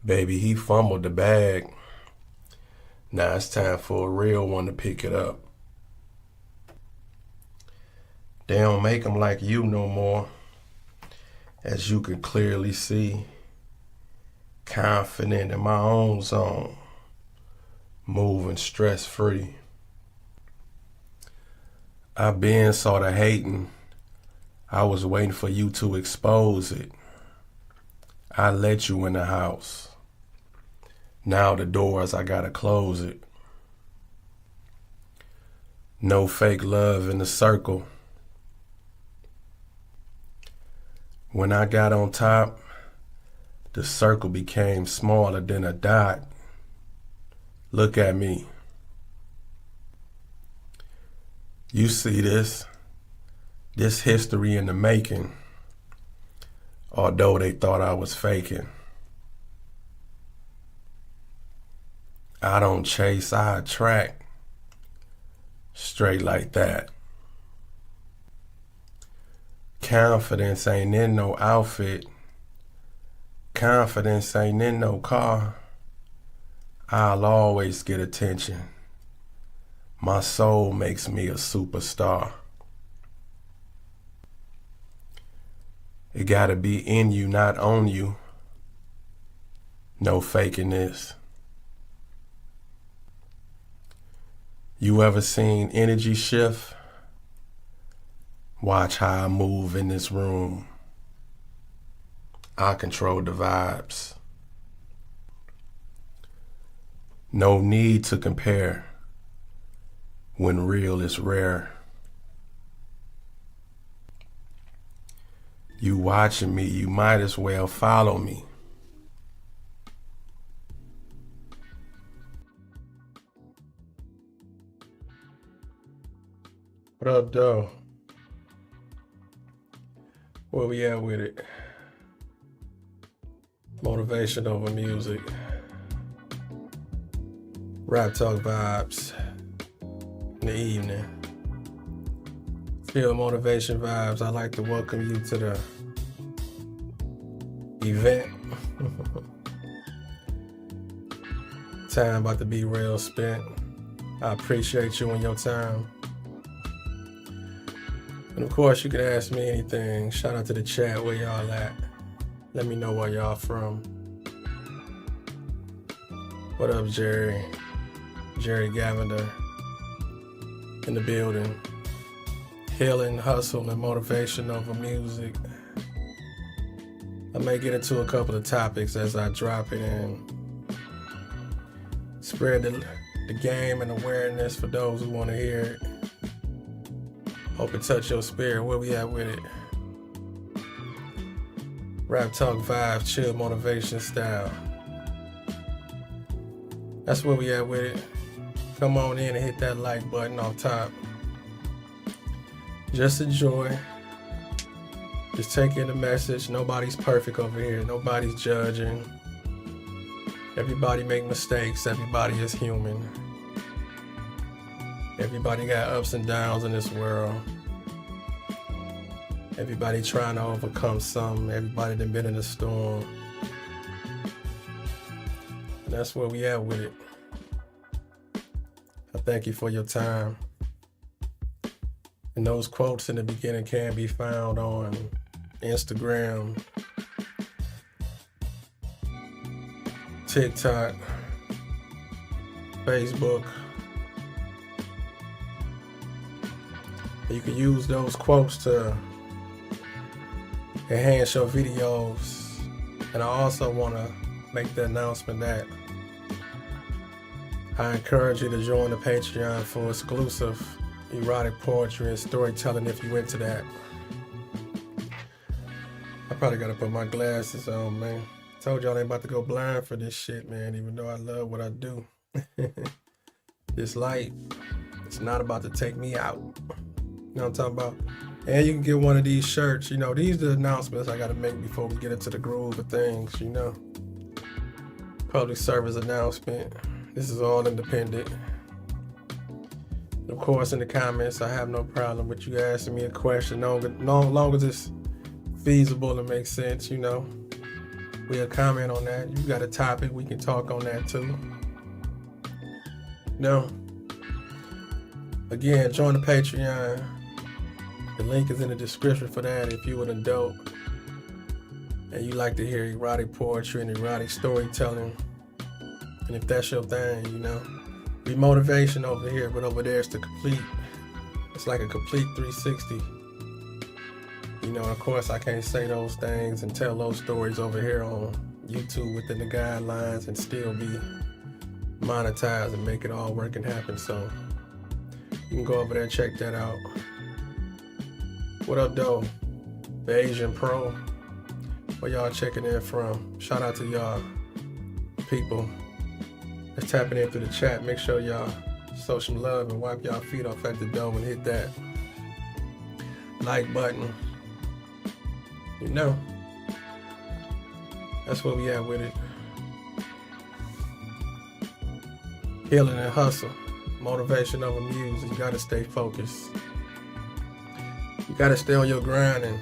Baby, he fumbled the bag. Now it's time for a real one to pick it up. They don't make them like you no more. As you can clearly see, confident in my own zone, moving stress-free. I been sorta hating. I was waiting for you to expose it. I let you in the house. Now the doors, I gotta close it. No fake love in the circle. When I got on top, the circle became smaller than a dot. Look at me. You see this history in the making, although they thought I was faking. I don't chase, I attract. Straight like that. Confidence ain't in no outfit. Confidence ain't in no car. I'll always get attention. My soul makes me a superstar. It gotta be in you, not on you. No faking this. You ever seen energy shift? Watch how I move in this room. I control the vibes. No need to compare when real is rare. You watching me, you might as well follow me. What up, though? Where we at with it? Motivation over music. Raptalk vibes in the evening. Feel motivation vibes. I'd like to welcome you to the event. Time about to be real spent. I appreciate you and your time. And of course, you can ask me anything. Shout out to the chat, where y'all at. Let me know where y'all from. What up, Jerry? Jerry Gavender in the building. Healing, hustle, and motivation over music. I may get into a couple of topics as I drop it in. Spread the game and awareness for those who want to hear it. Hope it touch your spirit. Where we at with it? Raptalk vibe, chill motivation style. That's where we at with it. Come on in and hit that like button off top. Just enjoy. Just take in the message. Nobody's perfect over here. Nobody's judging. Everybody make mistakes. Everybody is human. Everybody got ups and downs in this world. Everybody trying to overcome something. Everybody done been in a storm. And that's where we at with it. I thank you for your time. And those quotes in the beginning can be found on Instagram, TikTok, Facebook. You can use those quotes to enhance your videos. And I also want to make the announcement that I encourage you to join the Patreon for exclusive erotic poetry and storytelling if you into that. I probably gotta put my glasses on, man. Told y'all I ain't about to go blind for this shit, man, even though I love what I do. This light, it's not about to take me out. You know what I'm talking about? And you can get one of these shirts. You know, these are the announcements I gotta make before we get into the groove of things, you know. Public service announcement. This is all independent. Of course, in the comments, I have no problem with you asking me a question, long as it's feasible and makes sense, you know. We'll comment on that. You got a topic, we can talk on that too. No. Again, join the Patreon. The link is in the description for that if you an adult and you like to hear erotic poetry and erotic storytelling. And if that's your thing, be motivation over here, but over there it's it's like a complete 360. Of course I can't say those things and tell those stories over here on YouTube within the guidelines and still be monetized and make it all work and happen. So you can go over there and check that out. What up, though? The Asian Pro. Where y'all checking in from? Shout out to y'all people that's tapping in through the chat. Make sure y'all show some love and wipe y'all feet off at the door and hit that like button. That's where we at with it. Healing and hustle. Motivation over music. You gotta stay focused. You gotta stay on your grind and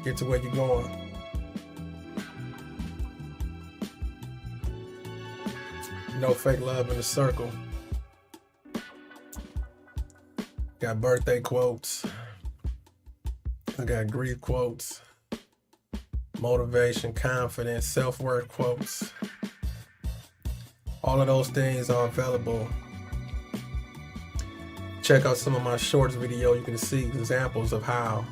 get to where you're going. No fake love in the circle. Got birthday quotes. I got grief quotes. Motivation, confidence, self-worth quotes. All of those things are available. Check out some of my shorts video. You can see examples of how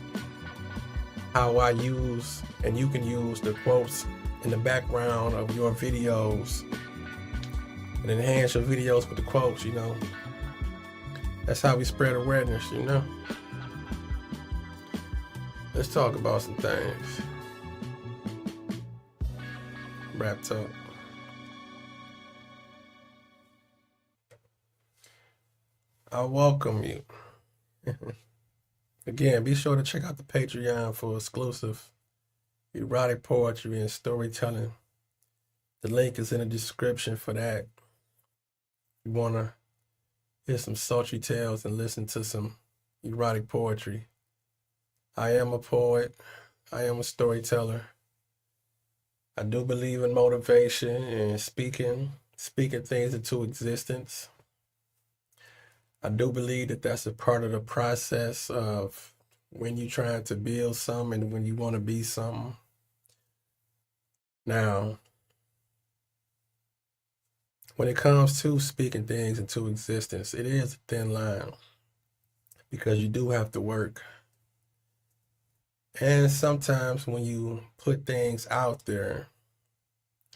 I use and you can use the quotes in the background of your videos and enhance your videos with the quotes, That's how we spread awareness, Let's talk about some things. Raptalk. I welcome you. Again, be sure to check out the Patreon for exclusive erotic poetry and storytelling. The link is in the description for that. You want to hear some sultry tales and listen to some erotic poetry. I am a poet. I am a storyteller. I do believe in motivation and speaking things into existence. I do believe that that's a part of the process of when you're trying to build something and when you want to be something. Now, when it comes to speaking things into existence, it is a thin line because you do have to work. And sometimes when you put things out there,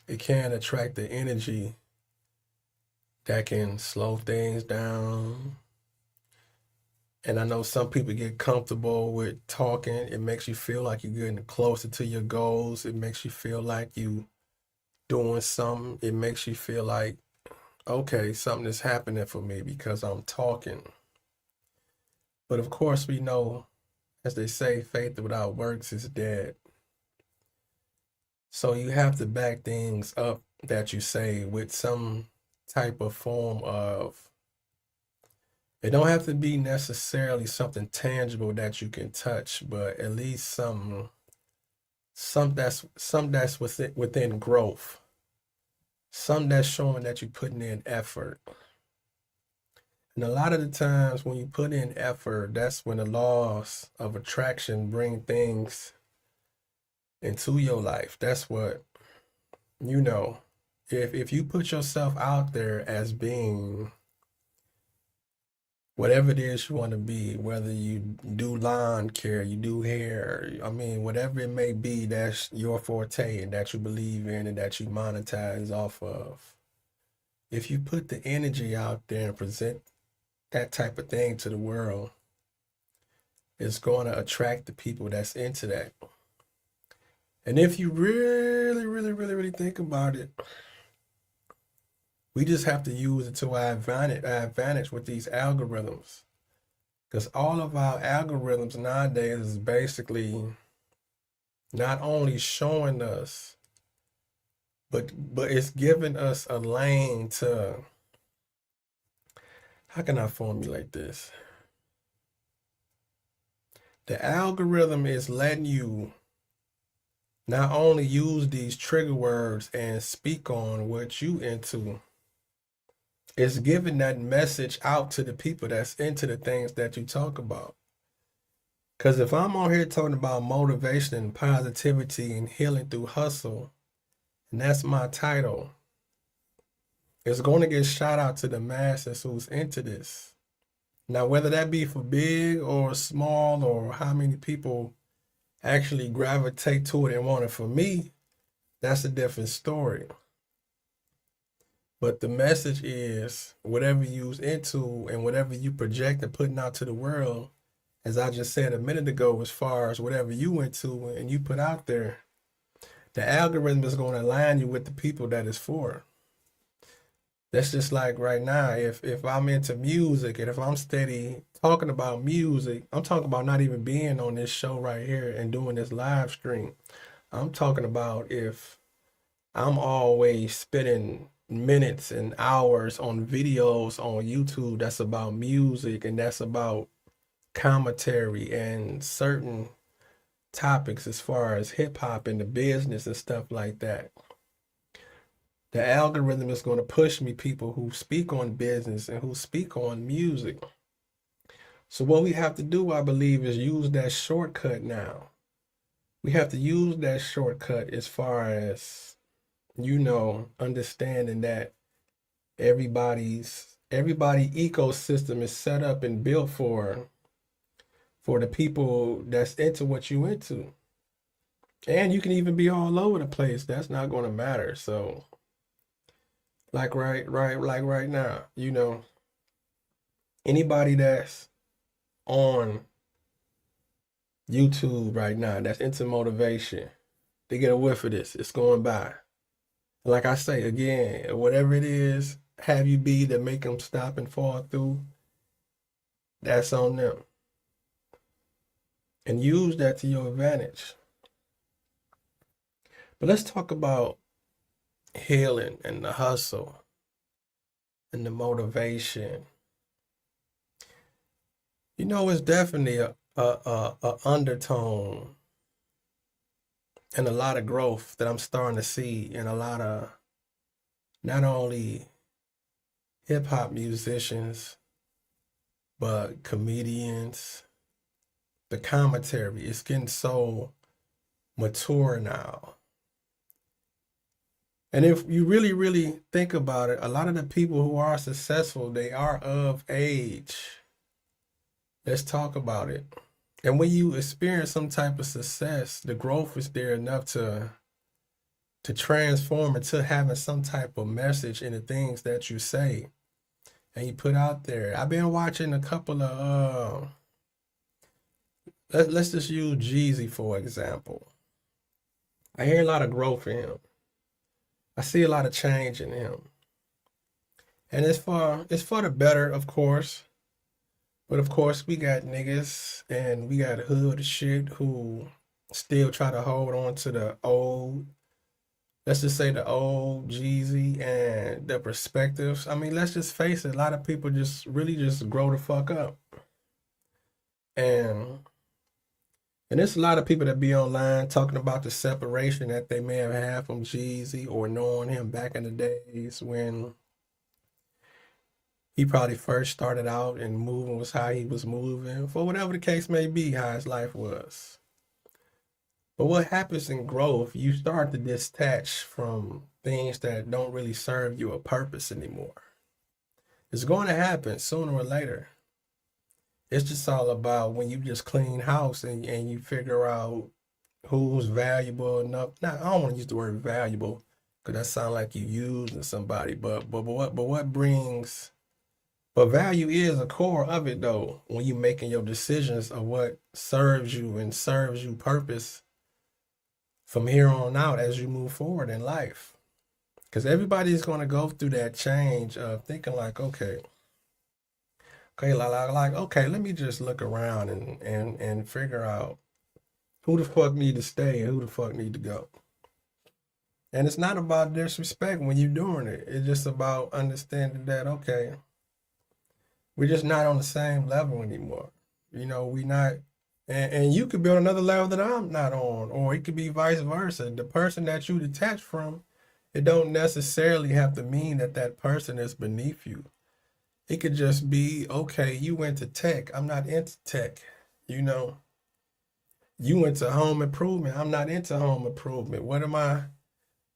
it can attract the energy that can slow things down. And I know some people get comfortable with talking. It makes you feel like you're getting closer to your goals. It makes you feel like you doing something. It makes you feel like, okay, something is happening for me because I'm talking. But of course we know, as they say, faith without works is dead. So you have to back things up that you say with some type of form of, it don't have to be necessarily something tangible that you can touch, but at least some that's within growth. Some that's showing that you're putting in effort. And a lot of the times when you put in effort, that's when the laws of attraction bring things into your life. That's what, if you put yourself out there as being whatever it is you want to be, whether you do lawn care, you do hair, whatever it may be, that's your forte and that you believe in and that you monetize off of. If you put the energy out there and present that type of thing to the world, it's going to attract the people that's into that. And if you really, really, really, really think about it, we just have to use it to our advantage with these algorithms. Because all of our algorithms nowadays is basically not only showing us, but it's giving us a lane to, how can I formulate this? The algorithm is letting you not only use these trigger words and speak on what you into, it's giving that message out to the people that's into the things that you talk about. Because if I'm on here talking about motivation and positivity and healing through hustle, and that's my title, it's going to get shot out to the masses who's into this. Now, whether that be for big or small, or how many people actually gravitate to it and want it, for me, that's a different story. But the message is whatever you's into and whatever you project and putting out to the world, as I just said a minute ago, as far as whatever you into and you put out there, the algorithm is going to align you with the people that it's for. That's just like right now, if I'm into music and if I'm steady talking about music, I'm talking about not even being on this show right here and doing this live stream. I'm talking about if I'm always spending minutes and hours on videos on YouTube that's about music and that's about commentary and certain topics as far as hip hop and the business and stuff like that. The algorithm is going to push me people who speak on business and who speak on music. So what we have to do, I believe, is use that shortcut now. We have to use that shortcut as far as, understanding that everybody ecosystem is set up and built for the people that's into what you into. And you can even be all over the place. That's not going to matter. So like right now, anybody that's on YouTube right now that's into motivation, they get a whiff of this. It's going by. Like I say again, whatever it is, have you be that make them stop and fall through, that's on them. And use that to your advantage. But let's talk about healing and the hustle and the motivation. It's definitely a undertone and a lot of growth that I'm starting to see in a lot of not only hip hop musicians, but comedians. The commentary is getting so mature now. And if you really, really think about it, a lot of the people who are successful, they are of age. Let's talk about it. And when you experience some type of success, the growth is there enough to transform into having some type of message in the things that you say and you put out there. I've been watching a couple of, let's just use Jeezy for example. I hear a lot of growth in him. I see a lot of change in him. And it's for the better, of course. But of course, we got niggas and we got hood shit who still try to hold on to the old, let's just say the old Jeezy and the perspectives. I mean, let's just face it, a lot of people just really just grow the fuck up. And there's a lot of people that be online talking about the separation that they may have had from Jeezy or knowing him back in the days when he probably first started out and moving was how he was moving, for whatever the case may be, how his life was. But what happens in growth, you start to detach from things that don't really serve you a purpose anymore. It's going to happen sooner or later. It's just all about when you just clean house and you figure out who's valuable enough. Now, I don't want to use the word valuable because that sounds like you using somebody, but what brings, but value is a core of it though, when you making your decisions of what serves you and serves you purpose from here on out as you move forward in life. Because everybody's going to go through that change of thinking like, okay, let me just look around and figure out who the fuck need to stay and who the fuck need to go. And it's not about disrespect when you're doing it. It's just about understanding that, okay, we're just not on the same level anymore. We not And you could be on another level that I'm not on, or it could be vice versa. The person that you detach from, it don't necessarily have to mean that that person is beneath you. It could just be, okay, you went to tech. I'm not into tech. You know, you went to home improvement. I'm not into home improvement. What am I?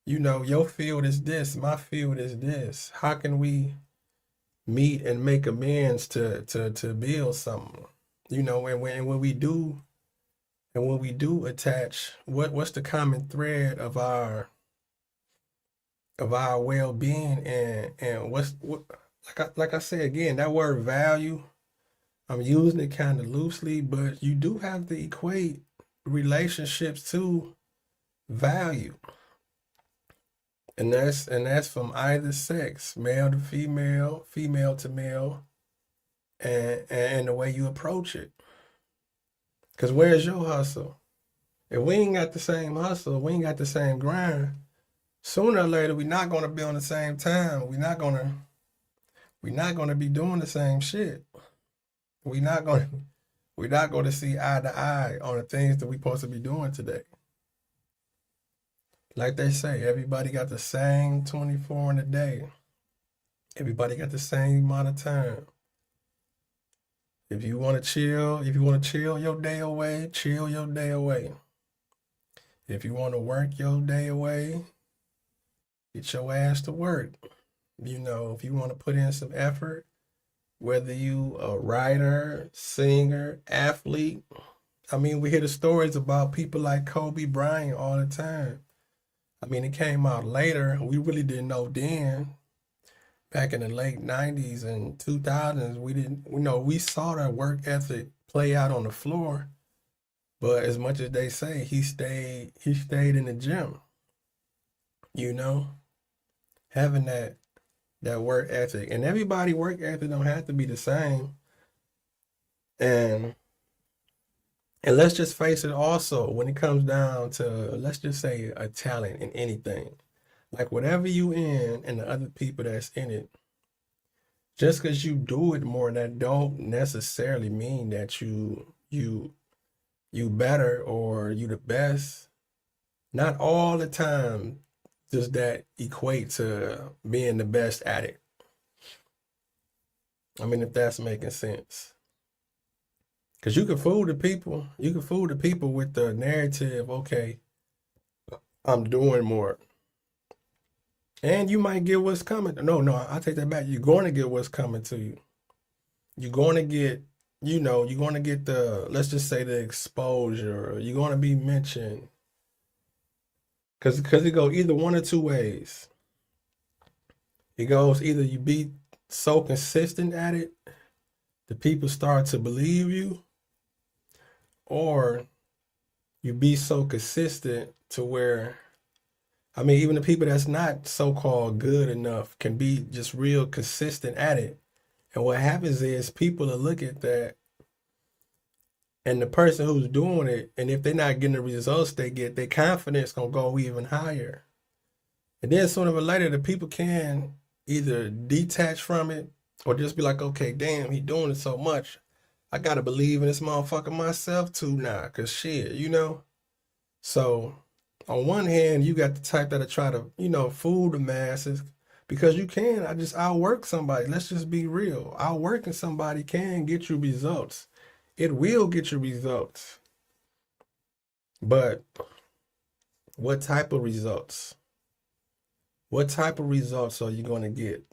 You know, your field is this, my field is this. How can we meet and make amends to build something? You know, and when we do, and when we do attach, what's the common thread of our well-being, and what, like I say again, that word value, I'm using it kind of loosely, but you do have to equate relationships to value. And that's from either sex, male to female, female to male, and the way you approach it. Cause where's your hustle? If we ain't got the same hustle, we ain't got the same grind, sooner or later we're not gonna be on the same time. We're not gonna be doing the same shit. We're not gonna we're not gonna see eye to eye on the things that we're supposed to be doing today. Like they say, everybody got the same 24 in a day. Everybody got the same amount of time. If you want to chill your day away, chill your day away. If you want to work your day away, get your ass to work. You know, if you want to put in some effort, whether you a writer, singer, athlete. I mean, we hear the stories about people like Kobe Bryant all the time. I mean, it came out later. We really didn't know then. Back in the late 90s and 2000s, we saw that work ethic play out on the floor. But as much as they say, he stayed in the gym, you know, having that work ethic. And everybody work ethic don't have to be the same. And and let's just face it also, when it comes down to, let's just say, a talent in anything. Like whatever you in and the other people that's in it, just because you do it more, that don't necessarily mean that you better or you the best. Not all the time does that equate to being the best at it. I mean, if that's making sense. Because you can fool the people. You can fool the people with the narrative, okay, I'm doing more. And you might get what's coming. No, I take that back. You're going to get what's coming to you. You're going to get, you're going to get let's just say the exposure. You're going to be mentioned. Because it goes either one or two ways. It goes either you be so consistent at it, the people start to believe you, or you be so consistent to where, I mean, even the people that's not so-called good enough can be just real consistent at it. And what happens is people will look at that, and the person who's doing it, and if they're not getting the results they get, their confidence gonna go even higher. And then sooner or later, the people can either detach from it or just be like, okay, damn, he doing it so much. I gotta believe in this motherfucker myself too now, cause shit, So on one hand, you got the type that'll try to, fool the masses because you can. I'll outwork somebody. Let's just be real. Outworking somebody can get you results. It will get you results. But what type of results? What type of results are you going to get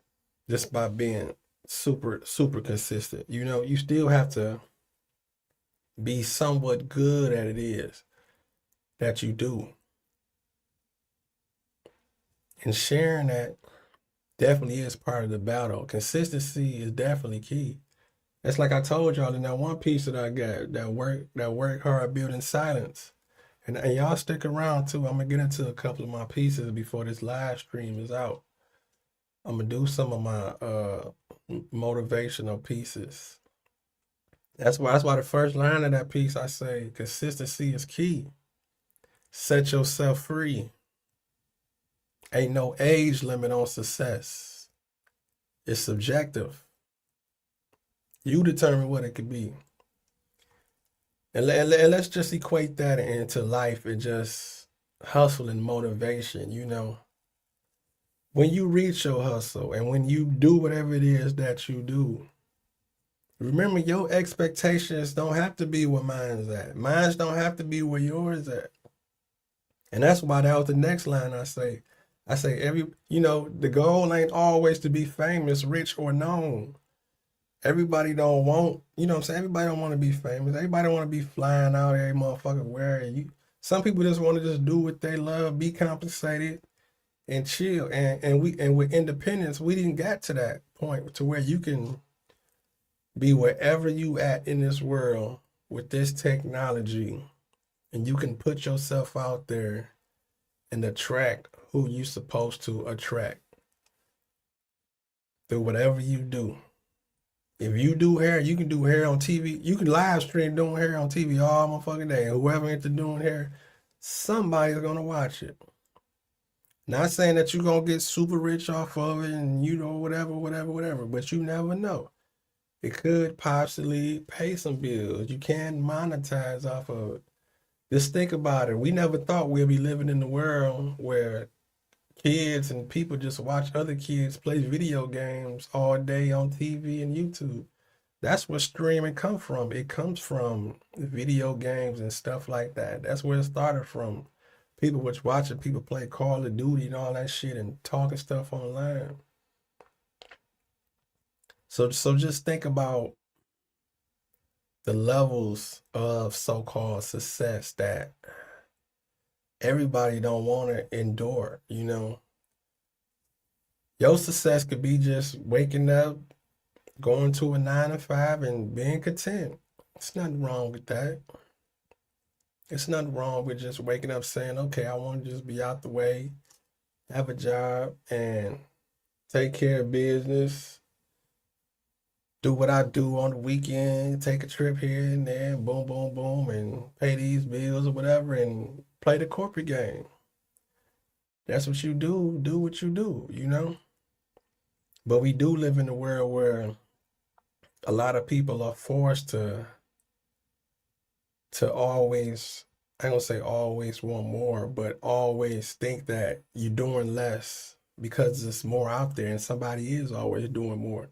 just by being super, super consistent? You still have to be somewhat good at it is that you do. And sharing that definitely is part of the battle. Consistency is definitely key. That's like I told y'all in that one piece that I got, that work hard, building silence. And y'all stick around too. I'm gonna get into a couple of my pieces before this live stream is out. I'm gonna do some of my motivational pieces. That's why the first line of that piece I say consistency is key. Set yourself free. Ain't no age limit on success. It's subjective. You determine what it could be. And let's just equate that into life and just hustle and motivation, you know. When you reach your hustle and when you do whatever it is that you do, remember your expectations don't have to be where mine's at. Mine's don't have to be where yours at. And that's why that was the next line I say. I say the goal ain't always to be famous, rich, or known. Everybody don't want, you know what I'm saying? Everybody don't want to be famous. Everybody don't want to be flying out every motherfucker wearing you. Some people just want to just do what they love, be compensated, and chill. And with independence, we didn't get to that point to where you can be wherever you at in this world with this technology, and you can put yourself out there and attract who you supposed to attract through whatever you do. If you do hair, you can do hair on TV. You can live stream doing hair on TV all motherfucking day. And whoever into doing hair, somebody's gonna watch it. Not saying that you're gonna get super rich off of it and whatever, but you never know. It could possibly pay some bills. You can monetize off of it. Just think about it. We never thought we'd be living in the world where kids and people just watch other kids play video games all day on TV and YouTube. That's where streaming comes from. It comes from video games and stuff like that. That's where it started from. People was watching people play Call of Duty and all that shit and talking stuff online. So just think about the levels of so-called success that everybody don't want to endure, you know. Your success could be just waking up, going to a 9 to 5 and being content. It's nothing wrong with that. It's nothing wrong with just waking up saying, okay, I want to just be out the way, have a job, and take care of business, do what I do on the weekend, take a trip here and there, boom, boom, boom, and pay these bills or whatever, and play the corporate game. That's what you do what you do, you know? But we do live in a world where a lot of people are forced to always, I ain't gonna say always want more, but always think that you're doing less because there's more out there and somebody is always doing more.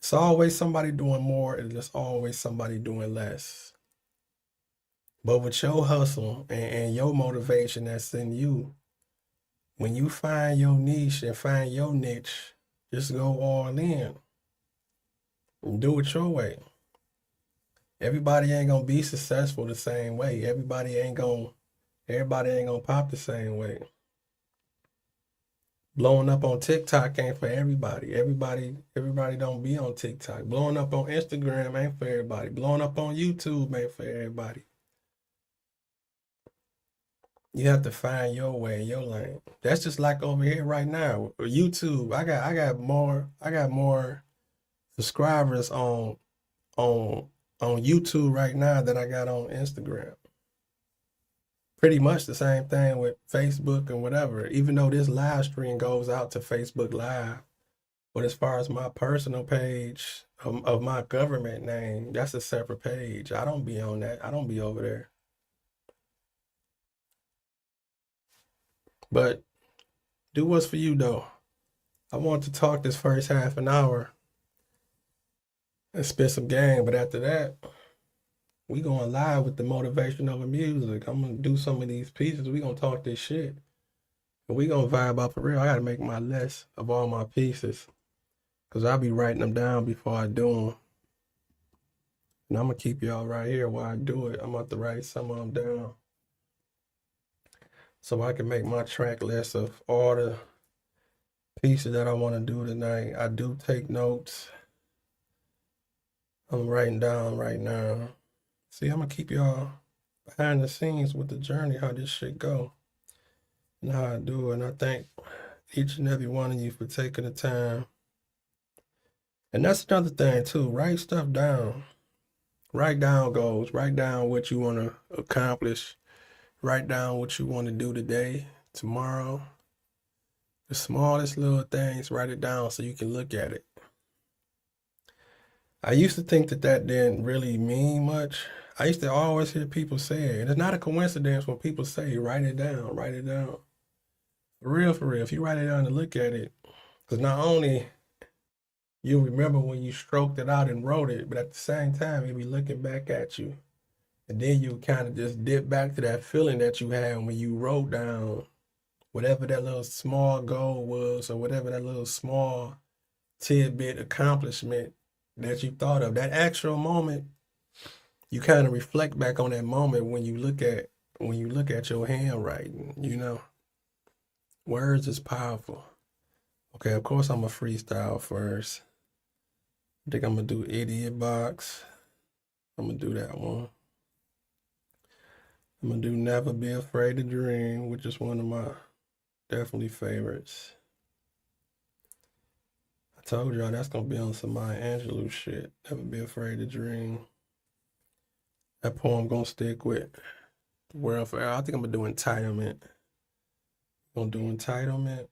It's always somebody doing more and there's always somebody doing less. But with your hustle and your motivation that's in you, when you find your niche and find your niche, just go all in and do it your way. Everybody ain't gonna be successful the same way. Everybody ain't gonna pop the same way. Blowing up on TikTok ain't for everybody. Everybody don't be on TikTok. Blowing up on Instagram ain't for everybody. Blowing up on YouTube ain't for everybody. You have to find your way, your lane. That's just like over here right now. YouTube, I got more subscribers on YouTube right now than I got on Instagram. Pretty much the same thing with Facebook and whatever, even though this live stream goes out to Facebook Live. But as far as my personal page of my government name, that's a separate page. I don't be on that. I don't be over there. But do what's for you though. I want to talk this first half an hour and spit some game, but after that, we going live with the motivation of the music. I'm gonna do some of these pieces. We gonna talk this shit. And we gonna vibe out for real. I gotta make my list of all my pieces. Cause I'll be writing them down before I do them. And I'm gonna keep y'all right here while I do it. I'm about to write some of them down. So I can make my track list of all the pieces that I want to do tonight. I do take notes. I'm writing down right now. See, I'm gonna keep y'all behind the scenes with the journey, how this shit go, and how I do it. And I thank each and every one of you for taking the time. And that's another thing too. Write stuff down. Write down goals. Write down what you want to accomplish. Write down what you want to do today, tomorrow. The smallest little things, write it down so you can look at it. I used to think that didn't really mean much. I used to always hear people say it, and it's not a coincidence when people say, write it down, write it down. For real, if you write it down and look at it, because not only you'll remember when you stroked it out and wrote it, but at the same time, you'll be looking back at you. And then you kind of just dip back to that feeling that you had when you wrote down whatever that little small goal was, or whatever that little small tidbit accomplishment that you thought of. That actual moment, you kind of reflect back on that moment when you look at your handwriting, you know. Words is powerful. Okay, of course I'm a freestyle first. I think I'm gonna do Idiot Box. I'm gonna do that one. I'm gonna do Never Be Afraid to Dream, which is one of my definitely favorites. I told y'all that's gonna be on some Maya Angelou shit. Never Be Afraid to Dream. That poem gonna stick with the world forever. I think I'm gonna do Entitlement. Gonna do Entitlement.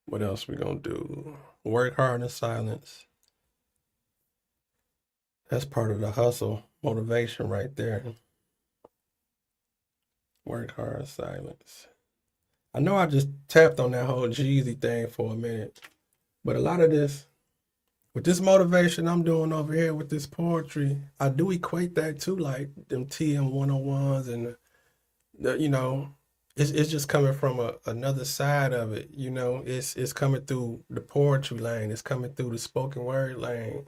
What else we gonna do? Work Hard in Silence. That's part of the hustle motivation right there. Work hard in silence. I know I just tapped on that whole Jeezy thing for a minute, but a lot of this, with this motivation I'm doing over here with this poetry, I do equate that to like them TM 101s and you know, it's just coming from another side of it. You know, it's coming through the poetry lane, it's coming through the spoken word lane,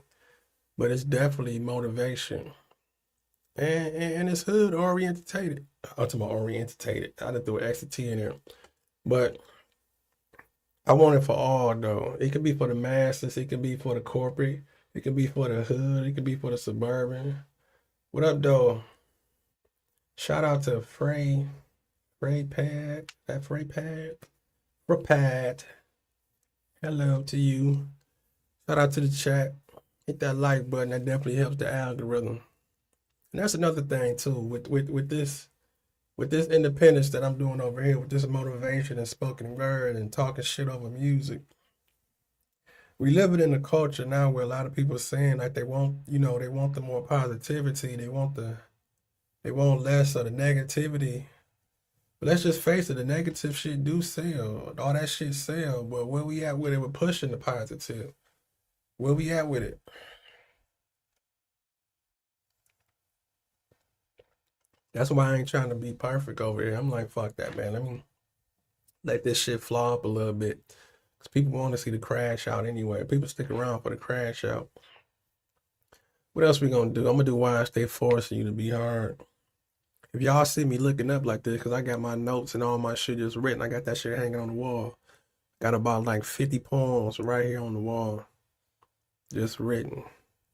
but it's definitely motivation. And it's hood orientated. Ultimate orientated. I done threw an extra T in there. But I want it for all though. It could be for the masses, it could be for the corporate, it could be for the hood, it could be for the suburban. What up though? Shout out to Frey Pad. Hello to you. Shout out to the chat. Hit that like button. That definitely helps the algorithm. And that's another thing too, with this independence that I'm doing over here, with this motivation and spoken word and talking shit over music. We live it in a culture now where a lot of people are saying like they want the more positivity, they want less of the negativity. But let's just face it, the negative shit do sell. All that shit sell. But where we at with it? We're pushing the positive. Where we at with it? That's why I ain't trying to be perfect over here. I'm like, fuck that, man. Let me let this shit flop a little bit. Because people want to see the crash out anyway. People stick around for the crash out. What else we gonna do? I'm gonna do Why I Stay Forcing You to Be Hard. If y'all see me looking up like this, because I got my notes and all my shit just written, I got that shit hanging on the wall. Got about like 50 poems right here on the wall. Just written.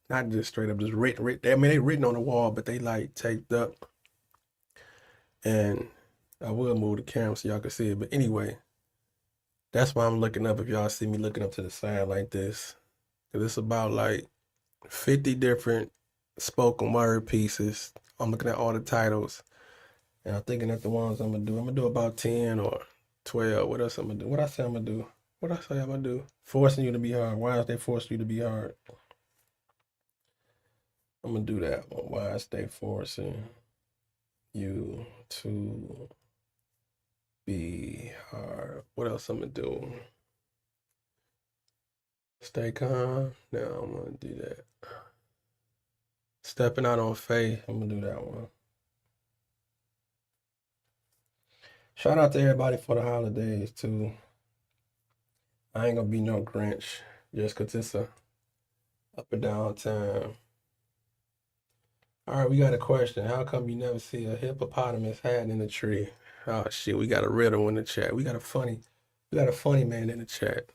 Not just straight up, just written. I mean, they written on the wall, but they like taped up. And I will move the camera so y'all can see it. But anyway, that's why I'm looking up if y'all see me looking up to the side like this. Because it's about like 50 different spoken word pieces. I'm looking at all the titles. And I'm thinking that the ones I'm going to do about 10 or 12. What else I'm going to do? What I say I'm going to do? What I say I'm going to do? Forcing you to be hard. Why is they forcing you to be hard? I'm going to do that one. Why is they forcing you to be hard? What else I'm going to do? Stay calm. No, I'm going to do that. Stepping out on faith. I'm going to do that one. Shout out to everybody for the holidays too. I ain't gonna be no Grinch just cause it's a up and down time. All right, we got a question. How come you never see a hippopotamus hiding in a tree? Oh shit, we got a riddle in the chat. We got a funny man in the chat.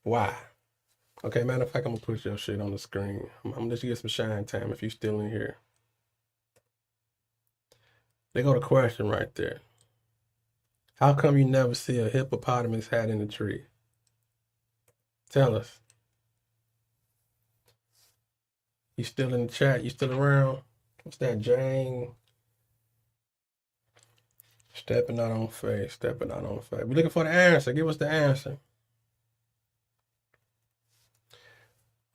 Why? Okay, matter of fact, I'm gonna put your shit on the screen. I'm gonna let you get some shine time if you still in here. They got a question right there. How come you never see a hippopotamus hiding in a tree? Tell us. You still in the chat? You still around? What's that, Jane? Stepping out on faith. We're looking for the answer. Give us the answer.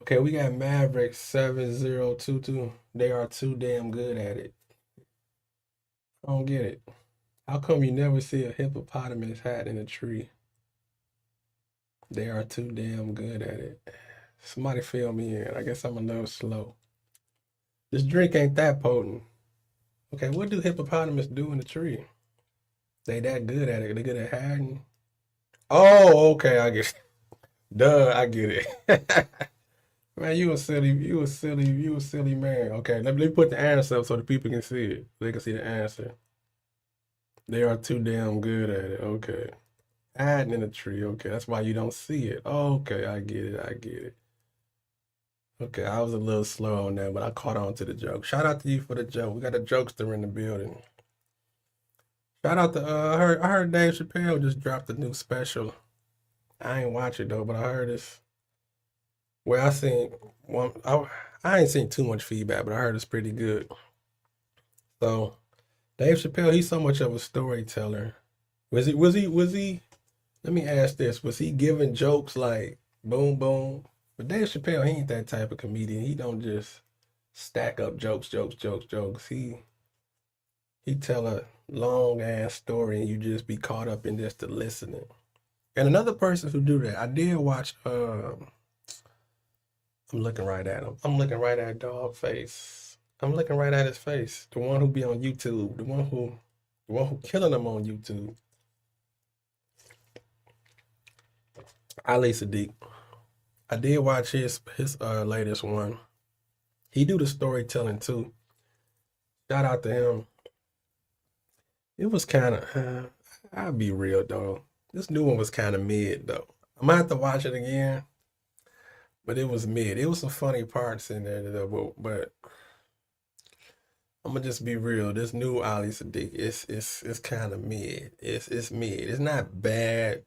Okay, we got Maverick 7022. They are too damn good at it. I don't get it. How come you never see a hippopotamus hat in a tree? They are too damn good at it. Somebody fill me in. I guess I'm a little slow. This drink ain't that potent. Okay, what do hippopotamus do in the tree? They that good at it. They good at hiding. Oh, okay, I get it. Duh, I get it. Man, you a silly man. Okay, let me put the answer up so the people can see it. They can see the answer. They are too damn good at it. Okay. Hiding in a tree. Okay, that's why you don't see it. Okay, I get it. I get it. Okay, I was a little slow on that, but I caught on to the joke. Shout out to you for the joke. We got a jokester in the building. Shout out to I heard Dave Chappelle just dropped a new special. I ain't watch it though, but I heard it's well, I seen one. I ain't seen too much feedback, but I heard it's pretty good. So Dave Chappelle, he's so much of a storyteller. Was he? Let me ask this: was he giving jokes like boom boom? But Dave Chappelle, he ain't that type of comedian. He don't just stack up jokes, jokes, jokes, jokes. He tell a long ass story, and you just be caught up in just the listening. And another person who do that, I did watch. I'm looking right at him. I'm looking right at dog face. I'm looking right at his face. The one who be on YouTube. The one who killing him on YouTube. Ali Sadiq. I did watch his latest one. He do the storytelling too. Shout out to him. It was kind of. I'll be real though. This new one was kind of mid though. I might have to watch it again, but it was mid. It was some funny parts in there though, but I'm gonna just be real. This new Ali Sadiq, it's kind of mid. It's mid. It's not bad,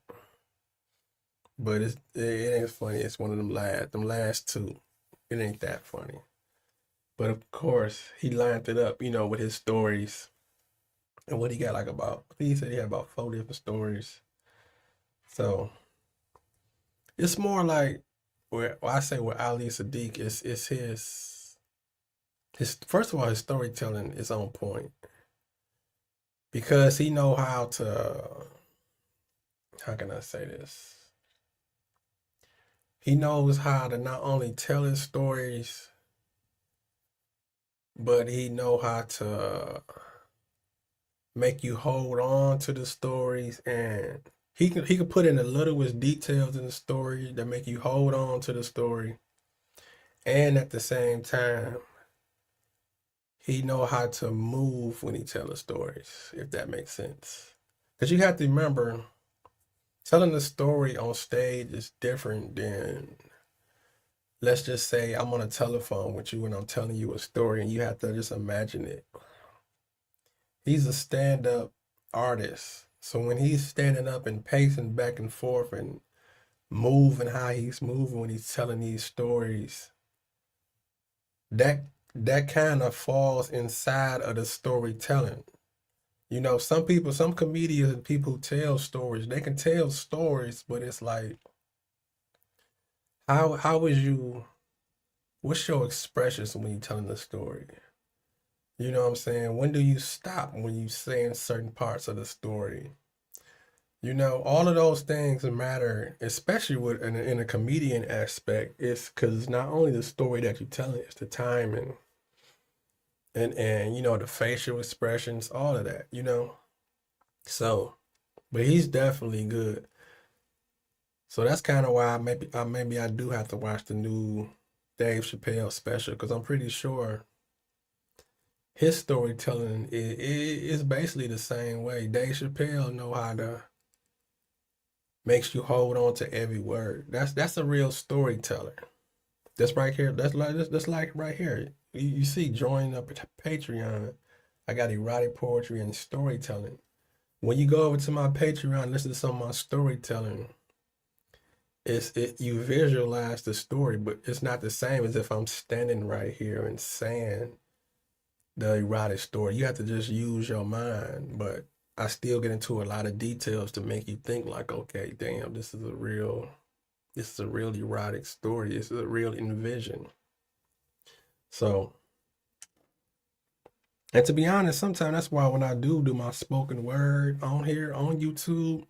but it ain't funny. It's one of them last two. It ain't that funny. But of course, he lined it up, with his stories and what he got like about. I think he said he had about 4 different stories. So it's more like where I say with Ali Sadiq is his first of all his storytelling is on point because he know how can I say this? He knows how to not only tell his stories, but he know how to make you hold on to the stories, and he can put in the littlest details in the story that make you hold on to the story, and at the same time he know how to move when he tell the stories, if that makes sense. Because you have to remember, telling the story on stage is different than, let's just say I'm on a telephone with you and I'm telling you a story and you have to just imagine it. He's a stand-up artist. So when he's standing up and pacing back and forth and moving how he's moving when he's telling these stories, that kind of falls inside of the storytelling. Some comedians and people who tell stories, they can tell stories, but it's like, how is what's your expressions when you're telling the story? You know what I'm saying? When do you stop when you saying certain parts of the story? All of those things matter, especially in a comedian aspect. It's because not only the story that you're telling, it's the timing and the facial expressions, all of that. So, but he's definitely good. So that's kind of why maybe I do have to watch the new Dave Chappelle special because I'm pretty sure his storytelling is basically the same way. Dave Chappelle know how to makes you hold on to every word. That's a real storyteller. That's right here. That's like right here. You see, join up Patreon. I got erotic poetry and storytelling. When you go over to my Patreon, listen to some of my storytelling. You visualize the story, but it's not the same as if I'm standing right here and saying the erotic story. You have to just use your mind, but I still get into a lot of details to make you think like, okay, damn, this is a real This is a real erotic story. This is a real envision. So, and to be honest, sometimes that's why when I do my spoken word on here on YouTube,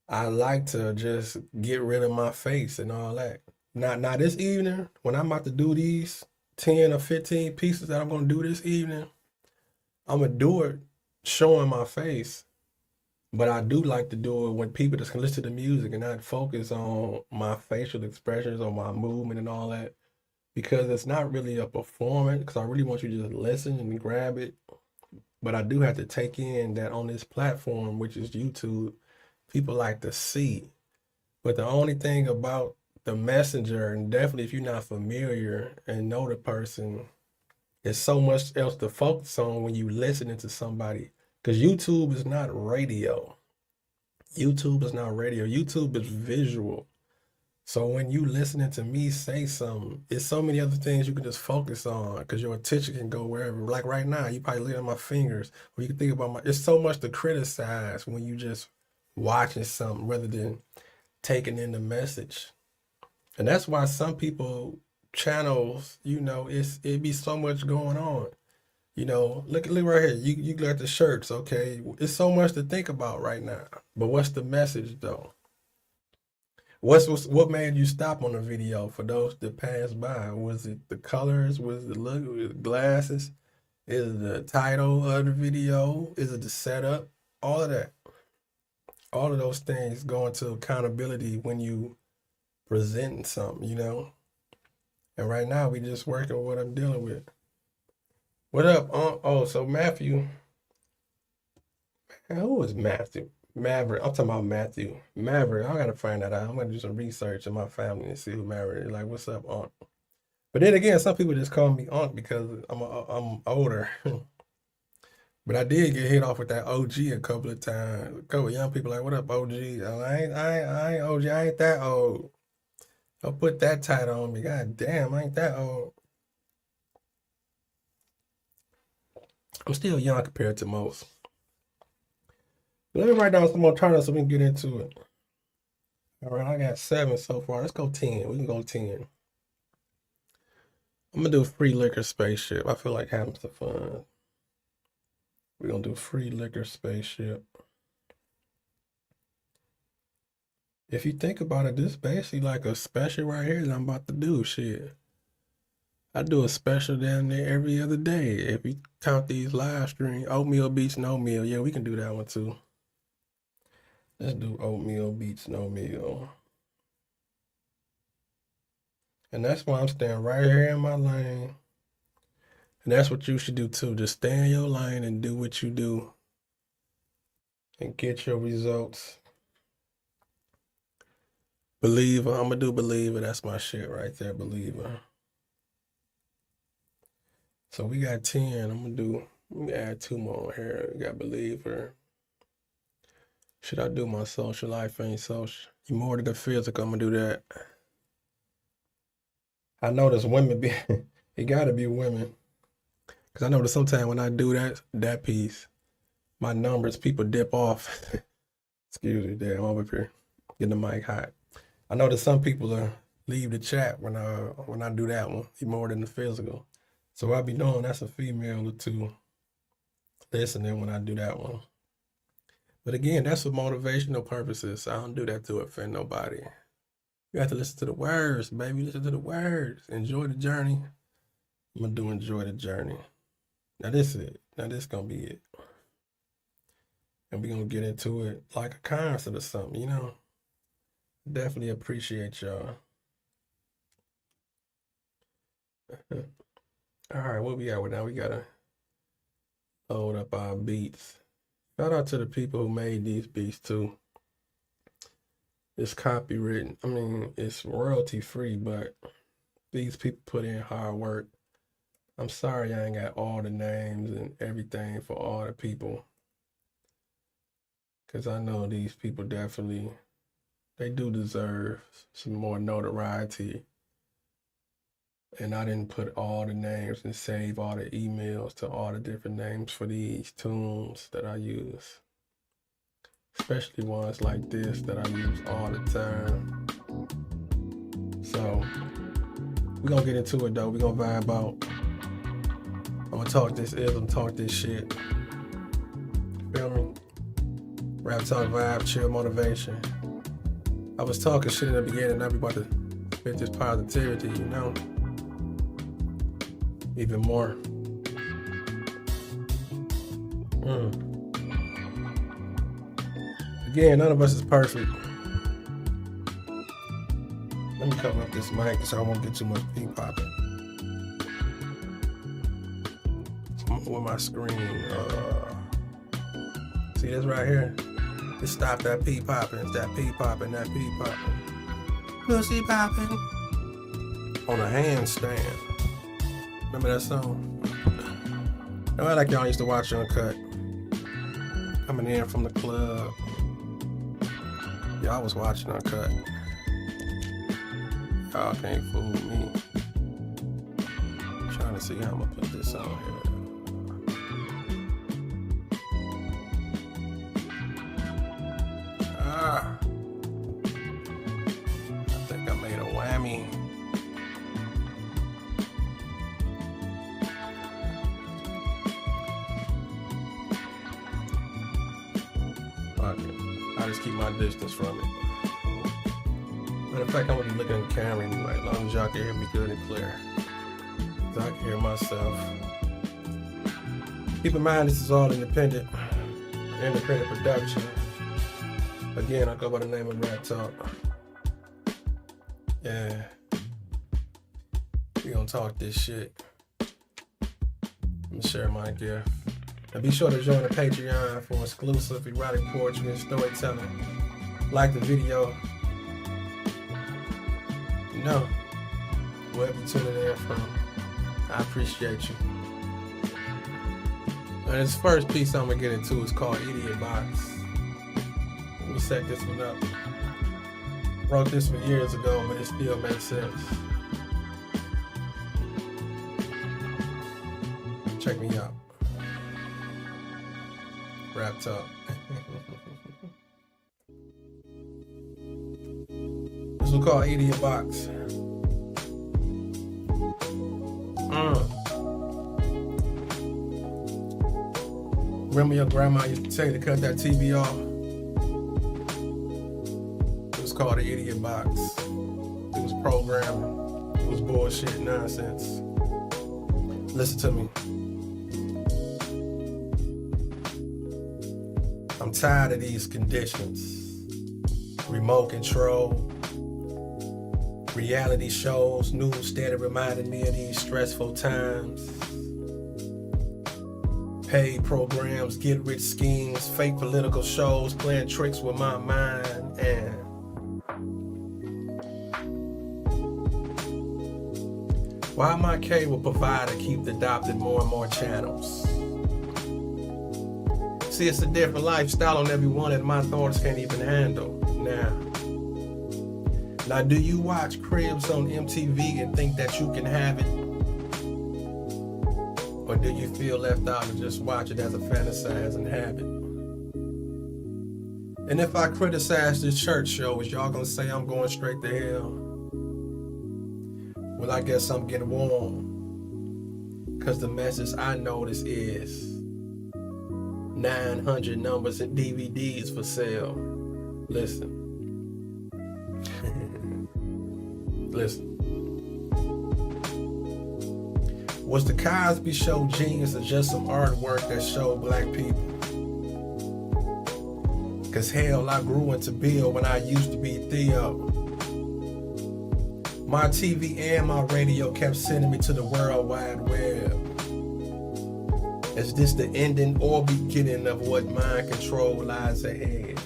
I like to just get rid of my face and all that. Now this evening, when I'm about to do these 10 or 15 pieces that I'm gonna do this evening, I'm gonna do it showing my face. But I do like to do it when people just can listen to music and not focus on my facial expressions or my movement and all that. Because it's not really a performance, because I really want you to just listen and grab it. But I do have to take in that on this platform, which is YouTube, people like to see. But the only thing about the messenger, and definitely if you're not familiar and know the person, there's so much else to focus on when you listening to somebody. Because YouTube is not radio. YouTube is not radio. YouTube is visual. So when you listening to me say something, it's so many other things you can just focus on because your attention can go wherever. Like right now, you probably look at my fingers, or you can think about it's so much to criticize when you just watching something rather than taking in the message. And that's why some people channels, it be so much going on. Look right here. You look at the shirts, okay? It's so much to think about right now. But what's the message though? What made you stop on the video for those that passed by? Was it the colors? Was it the look? Was it glasses? Is it the title of the video? Is it the setup? All of that. All of those things go into accountability when you presenting something. And right now we just working with what I'm dealing with. What up? So Matthew. Who is Matthew? Maverick. I'm talking about Matthew. Maverick. I gotta find that out. I'm gonna do some research in my family and see who Maverick is. Like, what's up, Aunt? But then again, some people just call me Aunt because I'm older. But I did get hit off with that OG a couple of times. A couple of young people like, "What up, OG?" I ain't OG. I ain't that old. Don't put that title on me. God damn, I ain't that old. I'm still young compared to most. Let me write down some more titles so we can get into it. All right, I got 7 so far. Let's go 10. We can go 10. I'm gonna do free liquor spaceship. I feel like having some fun. We're gonna do free liquor spaceship. If you think about it, this is basically like a special right here that I'm about to do. Shit. I do a special down there every other day. If you count these live streams, oatmeal beats no meal. Yeah, we can do that one too. Let's do oatmeal beats no meal. And that's why I'm staying right here in my lane. And that's what you should do too. Just stay in your lane and do what you do and get your results. Believer. I'm gonna do believer. That's my shit right there, believer. So we got 10. We add 2 more here. We got believer. Should I do my social life ain't social? You more than the physical, I'm gonna do that. I notice women be, it gotta be women. Cause I notice sometimes when I do that piece, my numbers, people dip off. Excuse me, damn, I'm over here getting the mic hot. I notice some people leave the chat when I do that one, more than the physical. So I be knowing that's a female or 2 listening when I do that one. But again, that's for motivational purposes. I don't do that to offend nobody. You have to listen to the words, baby. Listen to the words. Enjoy the journey. I'm gonna do enjoy the journey. Now this is it. Now this gonna be it. And we're gonna get into it like a concert or something, Definitely appreciate y'all. All right, what we got now? We gotta load up our beats. Shout out to the people who made these beats too. It's copywritten. I mean, it's royalty free, but these people put in hard work. I'm sorry I ain't got all the names and everything for all the people. Because I know these people definitely, they do deserve some more notoriety. And I didn't put all the names and save all the emails to all the different names for these tunes that I use. Especially ones like this that I use all the time. So we're gonna get into it though. We're gonna vibe out. I'm gonna talk this ism, talk this shit. Feel me? Raptalk vibe, chill motivation. I was talking shit in the beginning, now we about to spit this positivity, you know? Even more. Again, none of us is perfect. Let me cover up this mic so I won't get too much pee popping. With my screen. See this right here? It stop that pee popping. It's that pee popping, that pee popping. Pussy popping. On a handstand. Remember that song? I like y'all used to watch Uncut. Coming in from the club. Y'all was watching Uncut. Y'all can't fool me. I'm trying to see how I'm gonna put this on here. I think I made a whammy. Fuck it. I just keep my distance from it. Matter of fact, I'm gonna be looking at the camera anyway, as long as y'all can hear me good and clear. So I can hear myself. Keep in mind, this is all independent production. Again, I go by the name of Raptalk. Yeah. We gonna talk this shit. Let me share my gift. And be sure to join the Patreon for exclusive erotic poetry and storytelling. Like the video. You know, wherever you tuning in from, I appreciate you. And this first piece I'm gonna get into is called Idiot Box. Let me set this one up. Wrote this one years ago, but it still makes sense. Check me out. Raptalk. This one called Idiot Box. Remember your grandma used to tell you to cut that TV off? It was called the Idiot Box. It was programming. It was bullshit, nonsense. Listen to me. I'm tired of these conditions. Remote control, reality shows, news steady reminding me of these stressful times. Paid programs, get rich schemes, fake political shows, playing tricks with my mind, and why my cable provider keep adopting more and more channels? See, it's a different lifestyle on every one that my thoughts can't even handle. Now, do you watch Cribs on MTV and think that you can have it? Or do you feel left out and just watch it as a fantasizing habit? And if I criticize this church show, is y'all gonna say I'm going straight to hell? Well, I guess I'm getting warm. Cause the message I notice is 900 numbers and DVDs for sale. Listen. Listen. Was the Cosby Show genius or just some artwork that showed black people? Cause hell, I grew into Bill when I used to be Theo. My TV and my radio kept sending me to the World Wide Web. Is this the ending or beginning of what mind control lies ahead?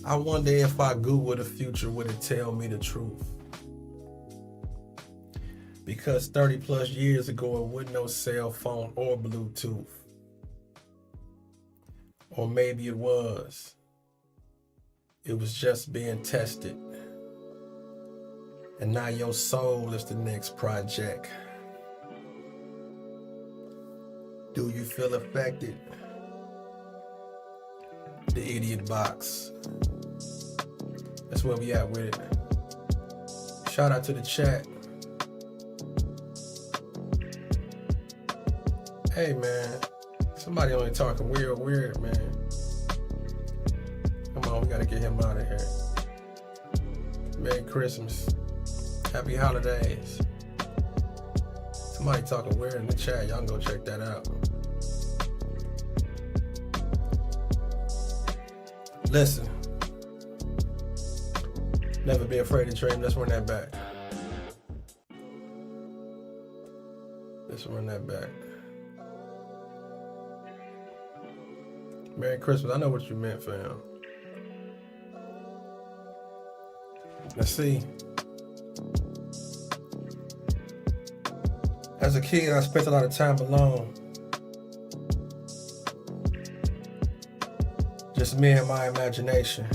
I wonder if I Google the future, would it tell me the truth? Because 30 plus years ago, it wasn't no cell phone or Bluetooth. Or maybe it was. It was just being tested. And now your soul is the next project. Do you feel affected? The Idiot Box. That's where we at with it. Shout out to the chat. Hey man, somebody only talking weird, man. Come on, we gotta get him out of here. Merry Christmas. Happy holidays. Somebody talking weird in the chat. Y'all can go check that out. Listen. Never be afraid to dream. Let's run that back. Let's run that back. Merry Christmas. I know what you meant, fam. Let's see. As a kid, I spent a lot of time alone. Just me and my imagination.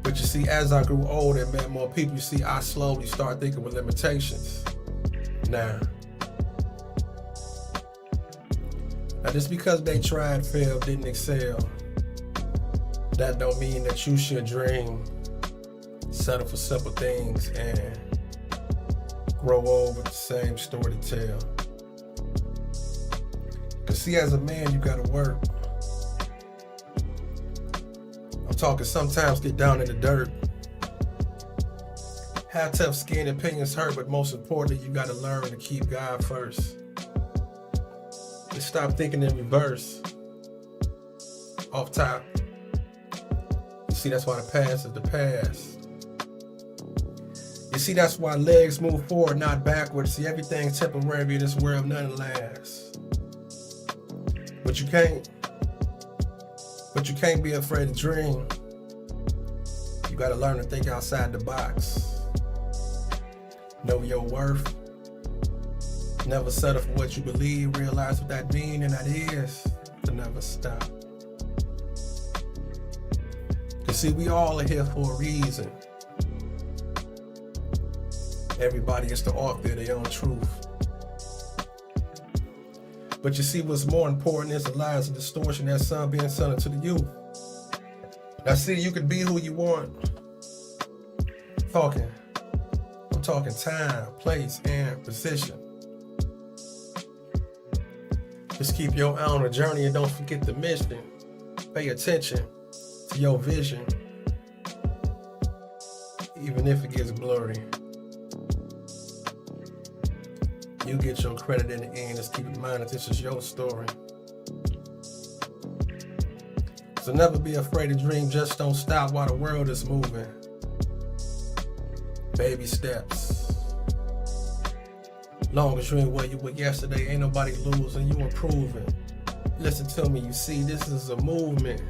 But you see, as I grew older and met more people, you see, I slowly started thinking with limitations. Now, just because they tried, failed, didn't excel, that don't mean that you should dream, settle for simple things, and grow old with the same story to tell. Cause see, as a man, you gotta work. I'm talking sometimes get down in the dirt. Have tough skin, opinions hurt, but most importantly, you gotta learn to keep God first. And stop thinking in reverse. Off top. You see, that's why the past is the past. You see, that's why legs move forward, not backwards. See, everything's temporary in this world, nothing lasts. But you can't be afraid to dream. You gotta learn to think outside the box. Know your worth. Never settle for what you believe. Realize what that means, and that is to never stop. Cause see, we all are here for a reason. Everybody is to author their own truth. But you see, what's more important is the lies and distortion that some being sent to the youth. Now see, you can be who you want. I'm talking time, place, and position. Just keep your eye on the journey and don't forget the mission. Pay attention to your vision, even if it gets blurry. You get your credit in the end. Just keep in mind that this is your story. So never be afraid to dream. Just don't stop while the world is moving. Baby steps. Long as you ain't where you were yesterday, ain't nobody losing. You improving. Listen to me. You see, this is a movement.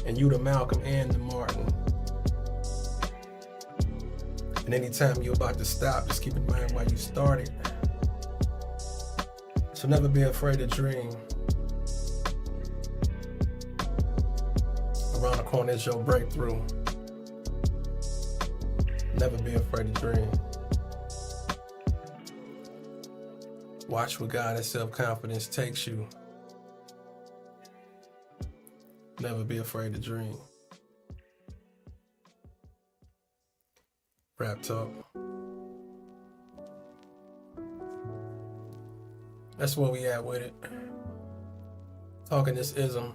And you the Malcolm and the Martin. And anytime you're about to stop, just keep in mind why you started. So never be afraid to dream. Around the corner is your breakthrough. Never be afraid to dream. Watch where God and self-confidence takes you. Never be afraid to dream. Raptalk. That's where we at with it. Talking this ism.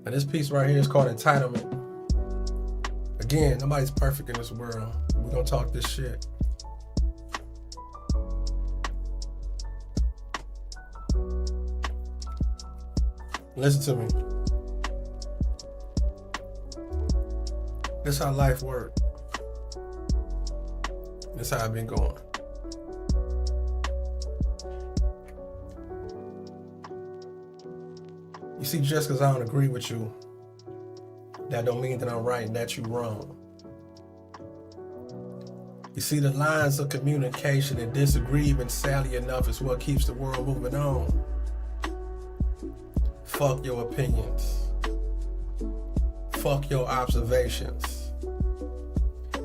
And this piece right here is called entitlement. Again, nobody's perfect in this world. We're gonna talk this shit. Listen to me. This how life works. This how I've been going. You see, just because I don't agree with you, that don't mean that I'm right and that you wrong. You see, the lines of communication and disagreement, sadly enough, is what keeps the world moving on. Fuck your opinions. Fuck your observations.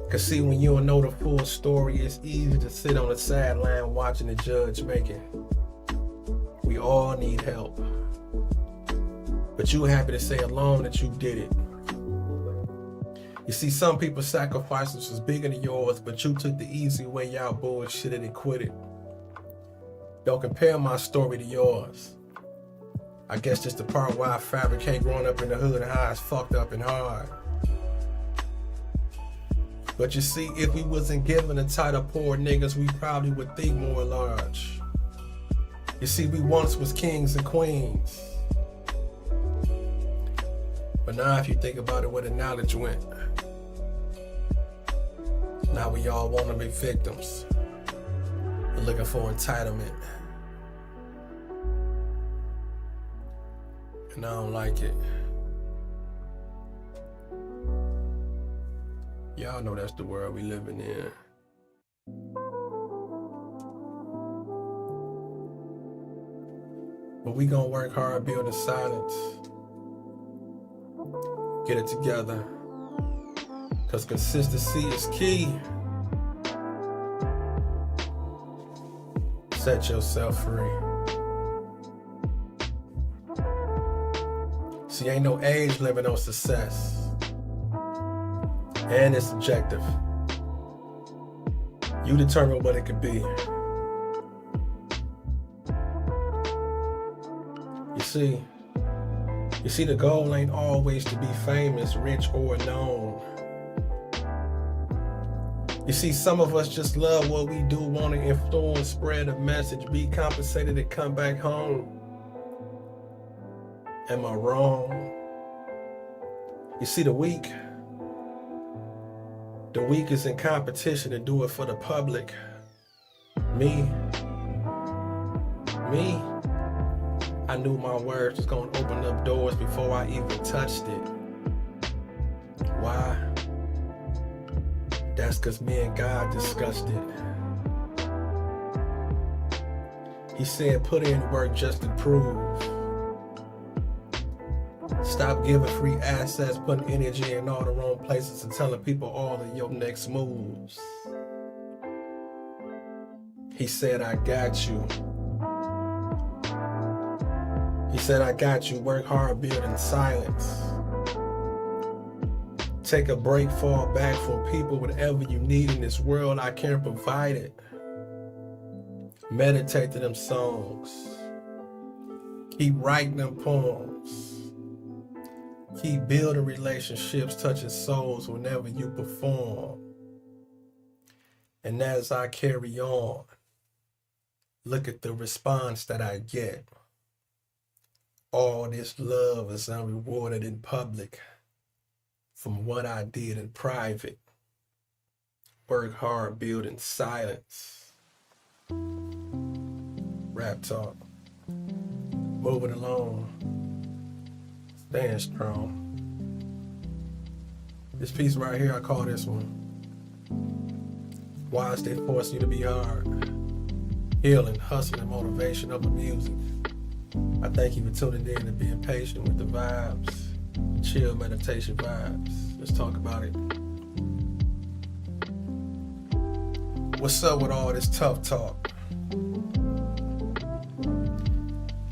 Cause see, when you don't know the full story, it's easy to sit on the sideline watching the judge making. We all need help. But you happy to say alone that you did it. You see, some people's sacrifices was bigger than yours, but you took the easy way out, bullshitted and quit it. Don't compare my story to yours. I guess just the part where I fabricate growing up in the hood and how it's fucked up and hard. But you see, if we wasn't given the title poor niggas, we probably would think more large. You see, we once was kings and queens. But now if you think about it, where the knowledge went. Now we all want to be victims. We're looking for entitlement. And I don't like it. Y'all know that's the world we living in. But we gonna work hard, build in silence. Get it together. Cause consistency is key. Set yourself free. See, ain't no age limit on success. And it's subjective. You determine what it could be. You see, the goal ain't always to be famous, rich, or known. You see, some of us just love what we do, want to influence, spread a message, be compensated, and come back home. Am I wrong? You see, the weak is in competition to do it for the public. Me, I knew my words was gonna open up doors before I even touched it. Why? That's cause me and God discussed it. He said, put in work just to prove. Stop giving free access, putting energy in all the wrong places and telling people all of your next moves. He said, I got you. He said, I got you. Work hard, build in silence. Take a break, fall back from people, whatever you need in this world, I can provide it. Meditate to them songs. Keep writing them poems. Keep building relationships, touching souls whenever you perform. And as I carry on, look at the response that I get. All this love is unrewarded in public from what I did in private. Work hard, build in silence. Raptalk. Moving along. Staying strong. This piece right here, I call this one, Why Is They Forcing You to Be Hard? Healing, hustle, and motivation of the music. I thank you for tuning in and being patient with the vibes, chill meditation vibes. Let's talk about it. What's up with all this tough talk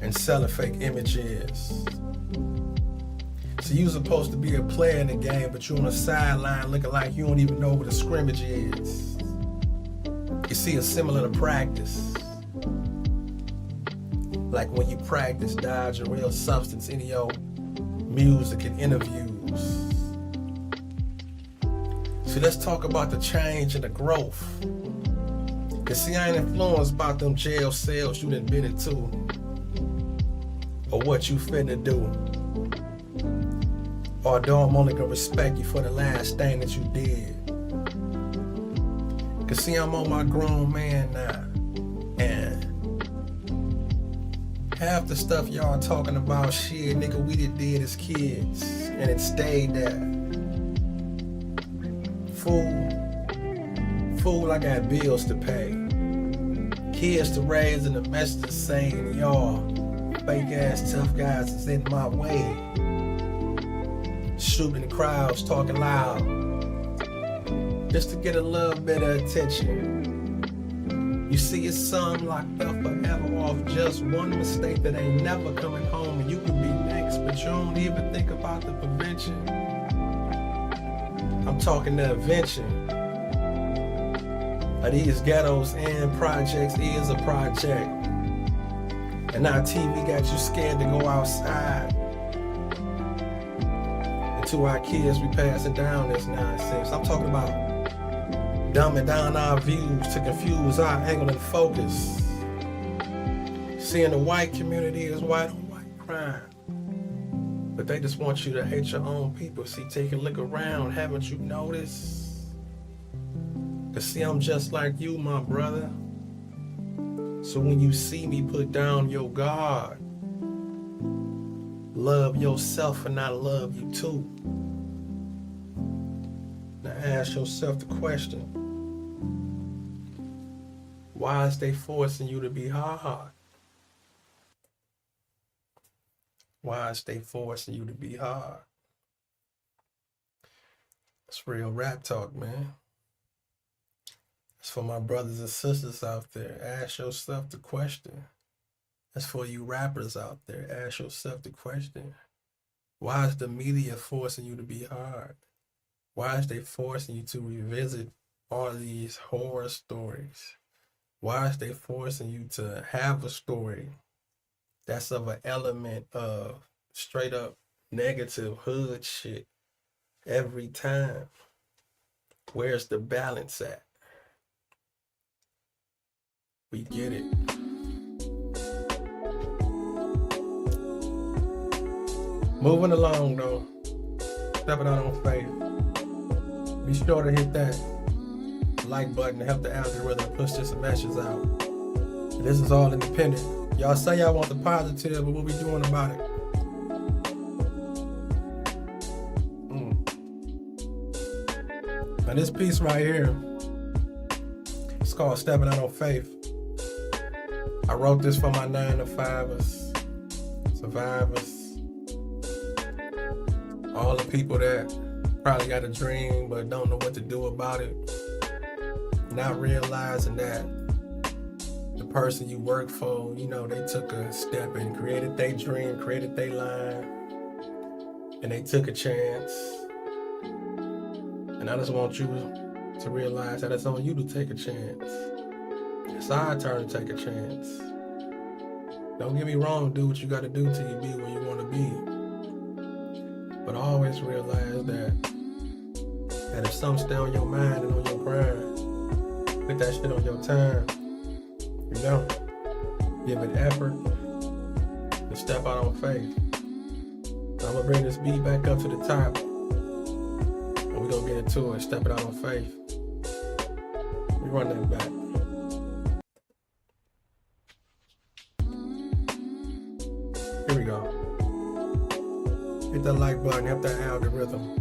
and selling fake images? So you're supposed to be a player in the game, but you're on the sideline looking like you don't even know what a scrimmage is. You see, it's similar to practice. Like when you practice dodging real substance in your music and interviews. See, let's talk about the change and the growth. Cause see, I ain't influenced by them jail cells you done been into, or what you finna do. Although I'm only gonna respect you for the last thing that you did. Cause see, I'm on my grown man now. And half the stuff y'all talking about, shit, nigga, we did as kids. And it stayed there. Fool, I got bills to pay. Kids to raise and the message saying, y'all, fake ass tough guys is in my way. Shooting crowds, talking loud, just to get a little bit of attention. You see, it's some locked up forever off just one mistake that ain't never coming home, and you could be next, but you don't even think about the prevention. I'm talking the invention of these ghettos and projects is a project. And now TV got you scared to go outside. And to our kids, we passing down this nonsense. I'm talking about dumbing down our views to confuse our angle and focus. Seeing the white community as white on white crime. But they just want you to hate your own people. See, take a look around. Haven't you noticed? Cause see, I'm just like you, my brother. So when you see me, put down your guard. Love yourself and I love you too. Now ask yourself the question. Why is they forcing you to be hard? Why is they forcing you to be hard? It's real rap talk, man. It's for my brothers and sisters out there. Ask yourself the question. That's for you rappers out there. Ask yourself the question. Why is the media forcing you to be hard? Why is they forcing you to revisit all these horror stories? Why is they forcing you to have a story that's of an element of straight up negative hood shit every time? Where's the balance at? We get it. Moving along though, stepping out on faith. Be sure to hit that like button to help the algorithm push this message out. This is all independent. Y'all say y'all want the positive, but what we doing about it? And this piece right here, it's called Stepping Out on Faith. I wrote this for my 9-to-5ers, survivors, all the people that probably got a dream but don't know what to do about it, not realizing that the person you work for, you know, they took a step and created their dream, created their line, and they took a chance. And I just want you to realize that it's on you to take a chance. It's our turn to take a chance. Don't get me wrong, do what you gotta do till you be where you wanna be. But always realize that if something stay on your mind and on your grind, put that shit on your time. You know, give it effort and step out on faith. So I'm gonna bring this beat back up to the top. And we're gonna get into it, stepping out on faith. We run that back. Here we go. Hit that like button, help that algorithm.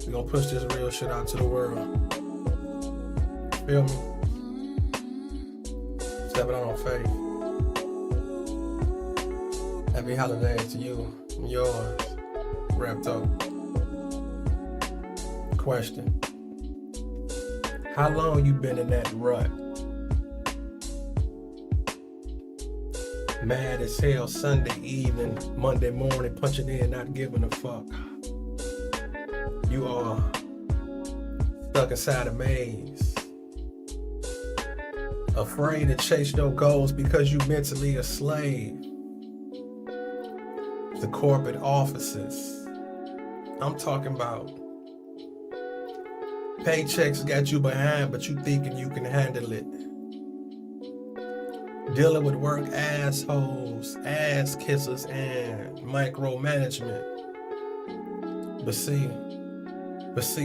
We're gonna push this real shit out to the world. Feel me? Stepping out on faith. Happy holidays to you and yours. Raptalk. Question. How long you been in that rut? Mad as hell Sunday evening, Monday morning, punching in, not giving a fuck. You are stuck inside a maze, afraid to chase your goals because you mentally a slave. The corporate offices, I'm talking about. Paychecks got you behind, but you thinking you can handle it. Dealing with work assholes, ass kissers, and micromanagement. But see,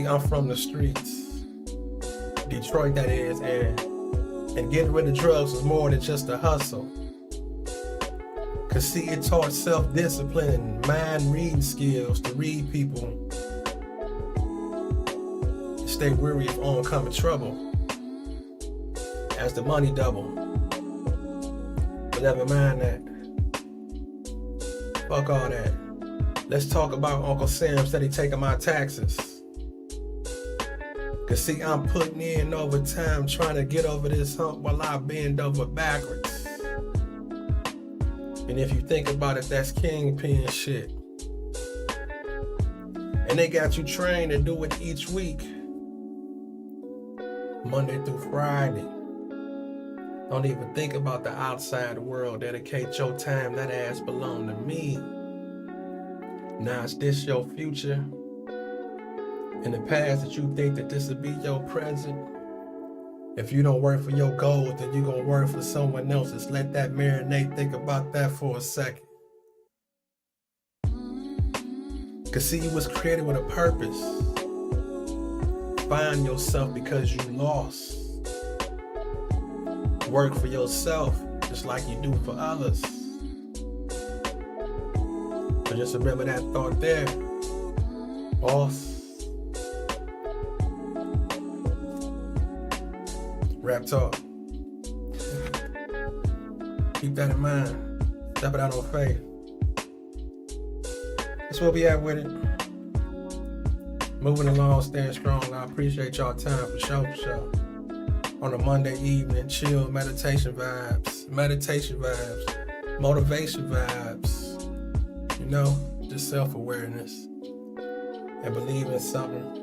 I'm from the streets. Detroit, that is, and getting rid of drugs was more than just a hustle. Cause see, it taught self-discipline and mind reading skills to read people. Stay weary of oncoming trouble. As the money double. But never mind that. Fuck all that. Let's talk about Uncle Sam steady taking my taxes. Cause see, I'm putting in overtime trying to get over this hump while I bend over backwards. And if you think about it, that's kingpin shit. And they got you trained to do it each week, Monday through Friday. Don't even think about the outside world. Dedicate your time. That ass belong to me. Now is this your future? In the past that you think that this would be your present? If you don't work for your goals, then you're going to work for someone else's. Let that marinate. Think about that for a second. Because see, you was created with a purpose. Find yourself because you lost. Work for yourself just like you do for others. But just remember that thought there, boss. Raptalk. Keep that in mind. Step it out on faith. That's where we at with it. Moving along, staying strong. I appreciate y'all time for sure. On a Monday evening, chill, meditation vibes, motivation vibes. You know, just self-awareness and believe in something.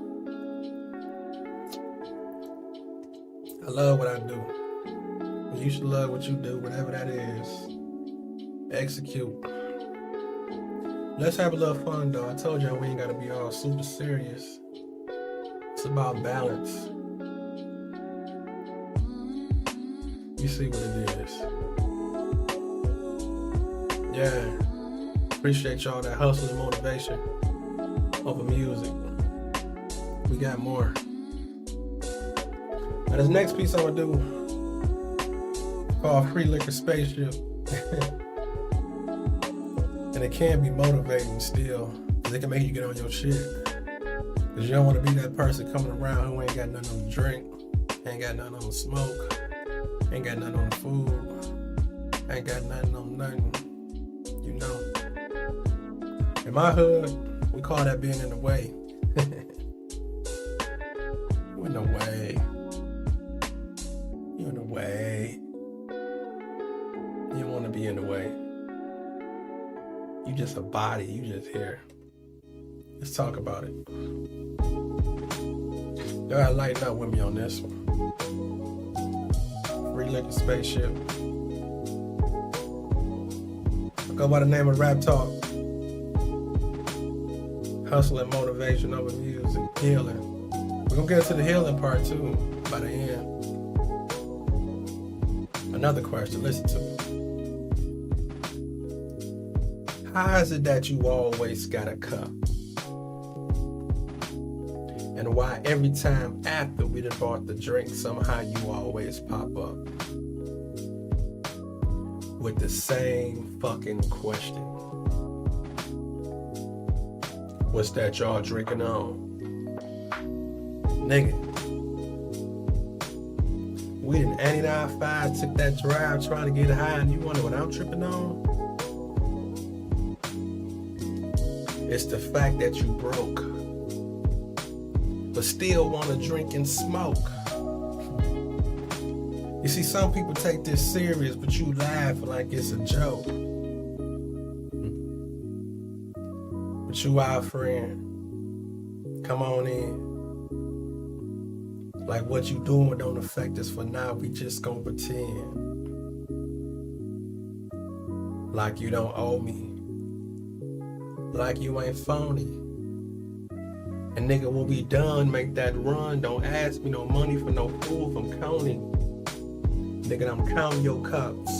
I love what I do. You should love what you do, whatever that is. Execute. Let's have a little fun though. I told y'all we ain't gotta be all super serious. It's about balance. You see what it is. Yeah. Appreciate y'all that hustle and motivation over music. We got more. Now this next piece I'm gonna do called Free Liquor Spaceship. And it can be motivating still, because it can make you get on your shit. Because you don't want to be that person coming around who ain't got nothing on the drink, ain't got nothing on the smoke, ain't got nothing on the food, ain't got nothing on nothing, you know. In my hood, we call that being in the way. You in the way. You in the way. You don't want to be in the way. You just a body, you just here. Let's talk about it. Y'all gotta lighten up with me on this one. Free Liquor Spaceship. I go by the name of Raptalk. Hustle and motivation over music, healing. We're gonna get into the healing part too by the end. Another question, listen to it. How is it that you always got a cup? And why every time after we done bought the drink, somehow you always pop up with the same fucking question? What's that y'all drinking on? Nigga, we done 89.5, took that drive trying to get high, and you wonder what I'm tripping on? It's the fact that you broke, but still want to drink and smoke. You see, some people take this serious, but you laugh like it's a joke. But you our friend. Come on in. Like what you doing don't affect us for now. We just gonna pretend like you don't owe me. Like you ain't phony. And nigga, when we done, make that run. Don't ask me no money for no food from counting. Nigga, I'm counting your cups.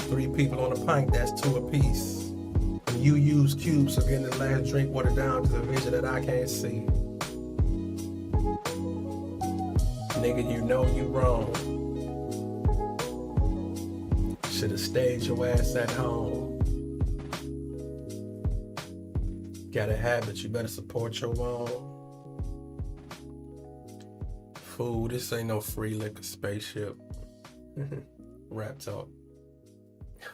3 people on a pint, that's 2 apiece. And you use cubes, so getting the last drink watered down to the vision that I can't see. Nigga, you know you wrong. Should've stayed your ass at home. Got a habit, you better support your own. Fool, this ain't no free liquor spaceship. Raptalk.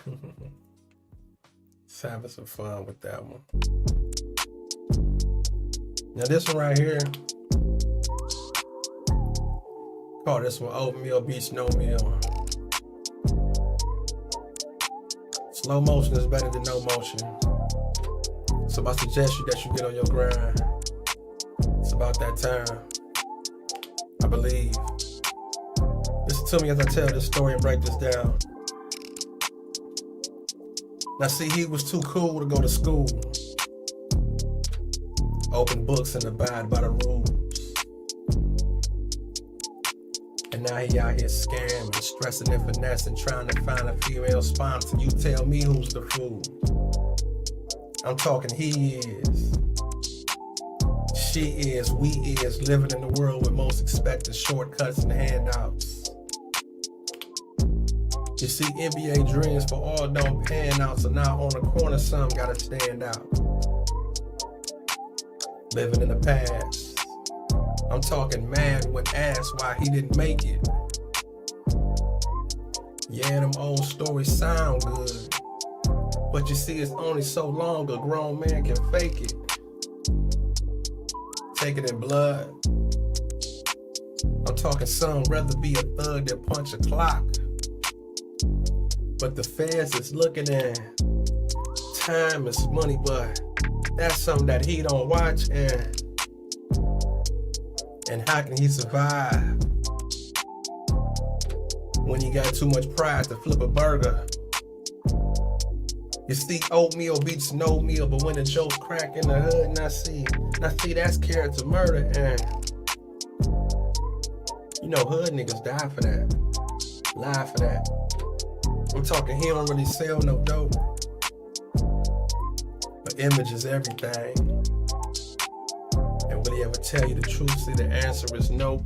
Let's have some fun with that one. Now this one right here, call this one oatmeal beats no meal. Slow motion is better than no motion. So I suggest that you get on your grind. It's about that time. I believe. Listen to me as I tell this story and break this down. Now see, he was too cool to go to school. Open books and abide by the rules. And now he out here scamming, stressing and finessing, trying to find a female sponsor. You tell me who's the fool. I'm talking he is, she is, we is, living in the world with most expected shortcuts and handouts. You see, NBA dreams for all don't pan out, so now on the corner some gotta stand out. Living in the past. I'm talking mad when asked why he didn't make it. Yeah, them old stories sound good, but you see, it's only so long a grown man can fake it. Take it in blood. I'm talking some rather be a thug than punch a clock. But the feds is looking at time is money, but that's something that he don't watch. And how can he survive when he got too much pride to flip a burger? You see, oatmeal beats no meal, but when the jokes crack in the hood, and I see that's character murder, and you know hood niggas die for that, lie for that. I'm talking he don't really sell no dope, but image is everything. And will he ever tell you the truth? See, the answer is no.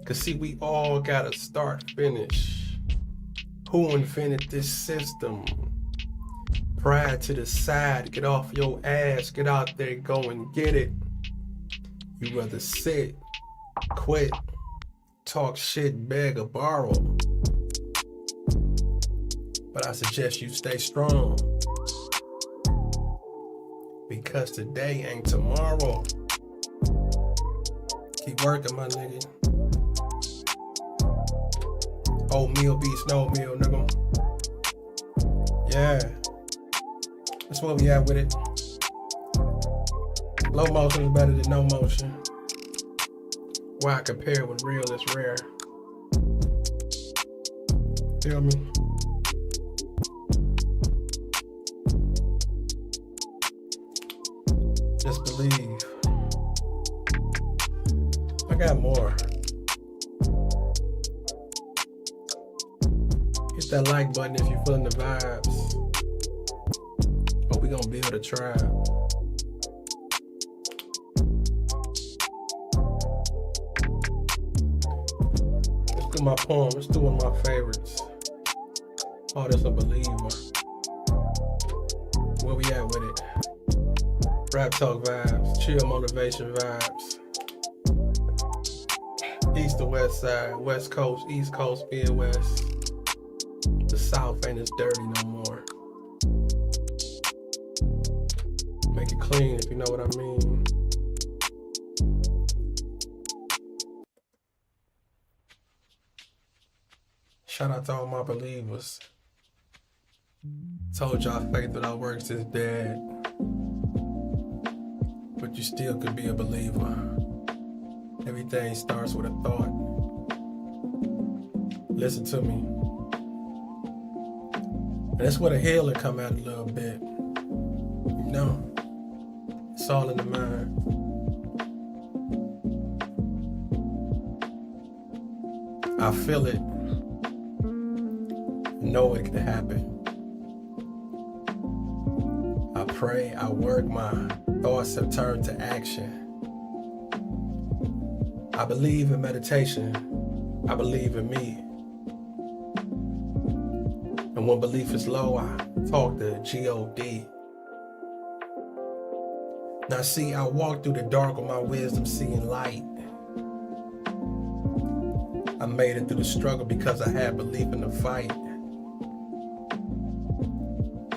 Cause see, we all gotta start, finish. Who invented this system? Pride to the side, get off your ass, get out there, go and get it. You rather sit, quit, talk shit, beg or borrow. But I suggest you stay strong, because today ain't tomorrow. Keep working, my nigga. Oatmeal beats no meal, nigga. Yeah. That's where we at with it. Low motion is better than no motion. Why compare when real is rare? Feel me? Just believe. I got more. Hit that like button if you're feeling the vibes. Oh, we gonna build a tribe. Let's do my poem. Let's do one of my favorites. Oh, that's a believer. Where we at with it? Raptalk vibes, chill motivation vibes. East to west side, west coast, east coast, Midwest. The South ain't as dirty no more. Make it clean if you know what I mean. Shout out to all my believers. Told y'all faith without works is dead. But you still could be a believer. Everything starts with a thought. Listen to me. And that's where the healing come out a little bit. You know, it's all in the mind. I feel it. Know it can happen. I pray, I work, my thoughts have turned to action. I believe in meditation. I believe in me. And when belief is low, I talk to G-O-D. Now see, I walk through the dark with my wisdom seeing light. I made it through the struggle because I had belief in the fight.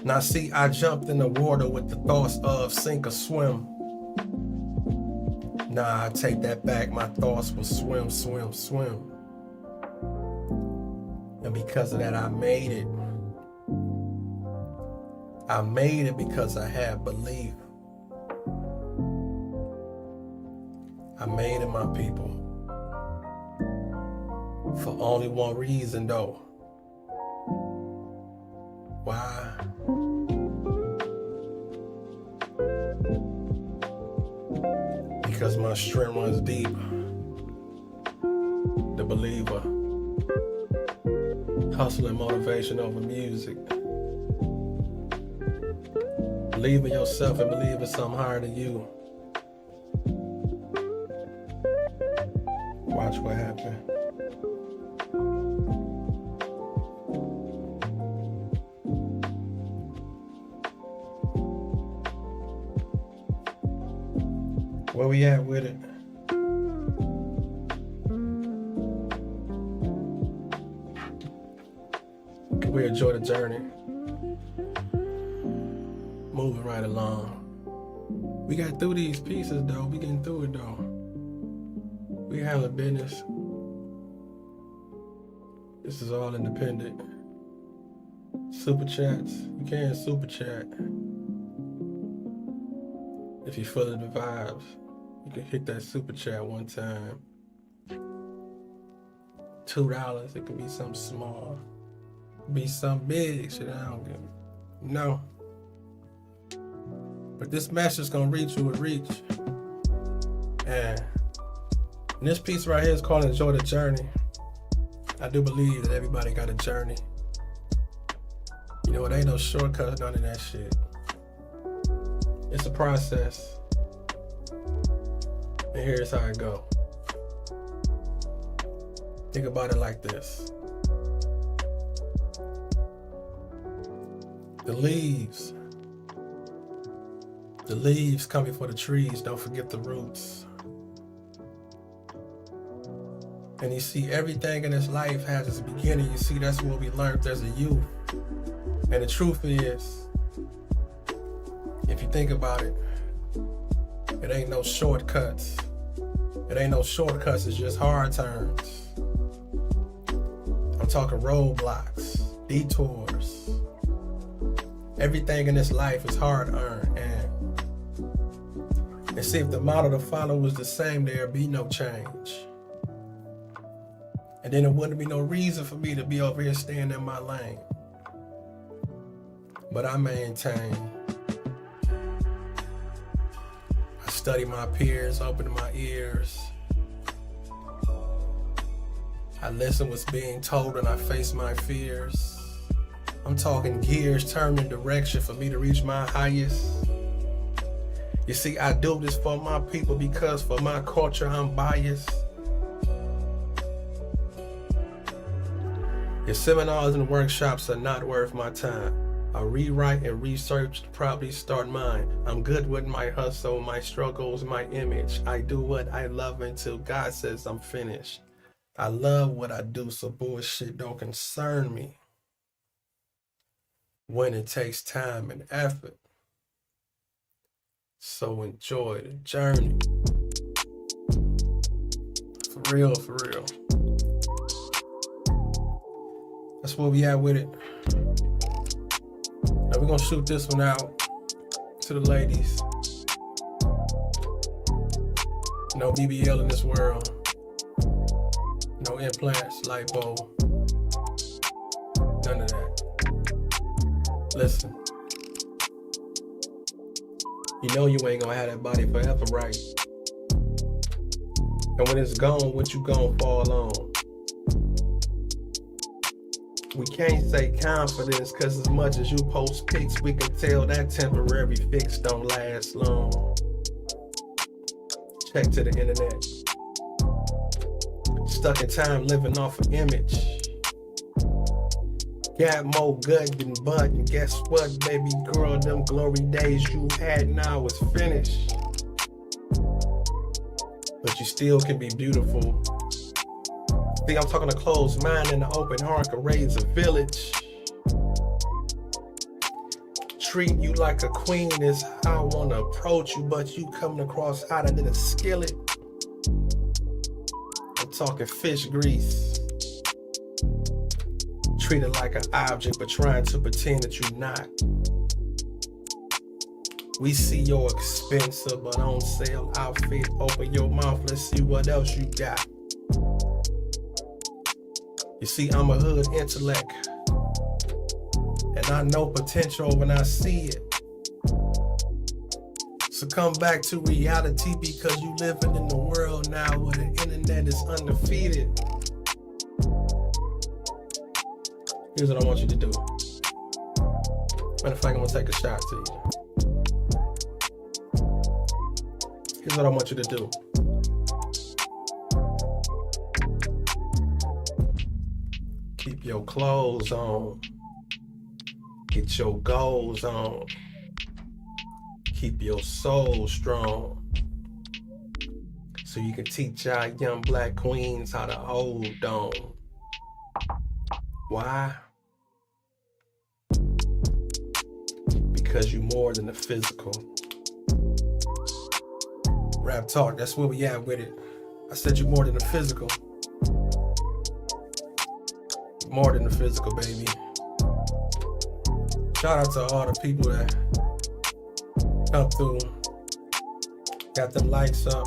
Now see, I jumped in the water with the thoughts of sink or swim. Nah, I take that back, my thoughts were swim, swim, swim. And because of that, I made it. I made it because I had belief. I made it, my people, for only one reason though. Why? Because my strength runs deep. The believer. Hustle and motivation over music. Believe in yourself and believe in something higher than you. Watch what happens. Where we at with it? Can we enjoy the journey? Moving right along. We got through these pieces though. We getting through it though. We handling business. This is all independent. Super chats. You can super chat. If you feel the vibes, you can hit that super chat one time. $2. It can be something small. It can be something big. Shit, I don't give a no. But this message gonna reach you with reach. And this piece right here is called Enjoy the Journey. I do believe that everybody got a journey. You know, it ain't no shortcut, none of that shit. It's a process. And here's how it go. Think about it like this. The leaves come before the trees, don't forget the roots. And you see, everything in this life has its beginning. You see, that's what we learned as a youth. And the truth is, if you think about it, it ain't no shortcuts. It ain't no shortcuts, it's just hard turns. I'm talking roadblocks, detours. Everything in this life is hard earned. And see, if the model to follow was the same, there'd be no change. And then there wouldn't be no reason for me to be over here staying in my lane. But I maintain. I study my peers, open my ears. I listen what's being told and I face my fears. I'm talking gears turning direction for me to reach my highest. You see, I do this for my people because for my culture I'm biased. Your seminars and workshops are not worth my time. I rewrite and research to probably start mine. I'm good with my hustle, my struggles, my image. I do what I love until God says I'm finished. I love what I do, so bullshit don't concern me. When it takes time and effort. So enjoy the journey. For real, for real. That's where we at with it. Now we're gonna shoot this one out to the ladies. No BBL in this world. No implants, lipo. None of that. Listen. You know you ain't gonna have that body forever, right? And when it's gone, what you gonna fall on? We can't say confidence, cause as much as you post pics, we can tell that temporary fix don't last long. Check to the internet. Stuck in time living off an image. Got more gut than butt, and guess what, baby girl? Them glory days you had now is finished. But you still can be beautiful. See, I'm talking a closed mind and an open heart can raise a village. Treat you like a queen is how I wanna approach you, but you coming across hotter than a skillet. I'm talking fish grease. Treated like an object, but trying to pretend that you're not. We see your expensive but on sale outfit. Open your mouth, let's see what else you got. You see, I'm a hood intellect, and I know potential when I see it. So come back to reality, because you living in the world now where the internet is undefeated. Here's what I want you to do. Matter of fact, I'm gonna take a shot to you. Here's what I want you to do. Keep your clothes on. Get your goals on. Keep your soul strong, so you can teach our young black queens how to hold on. Why? Because you more than the physical. Rap talk, that's where we at with it. I said you more than the physical. More than the physical, baby. Shout out to all the people that come through, got them likes up.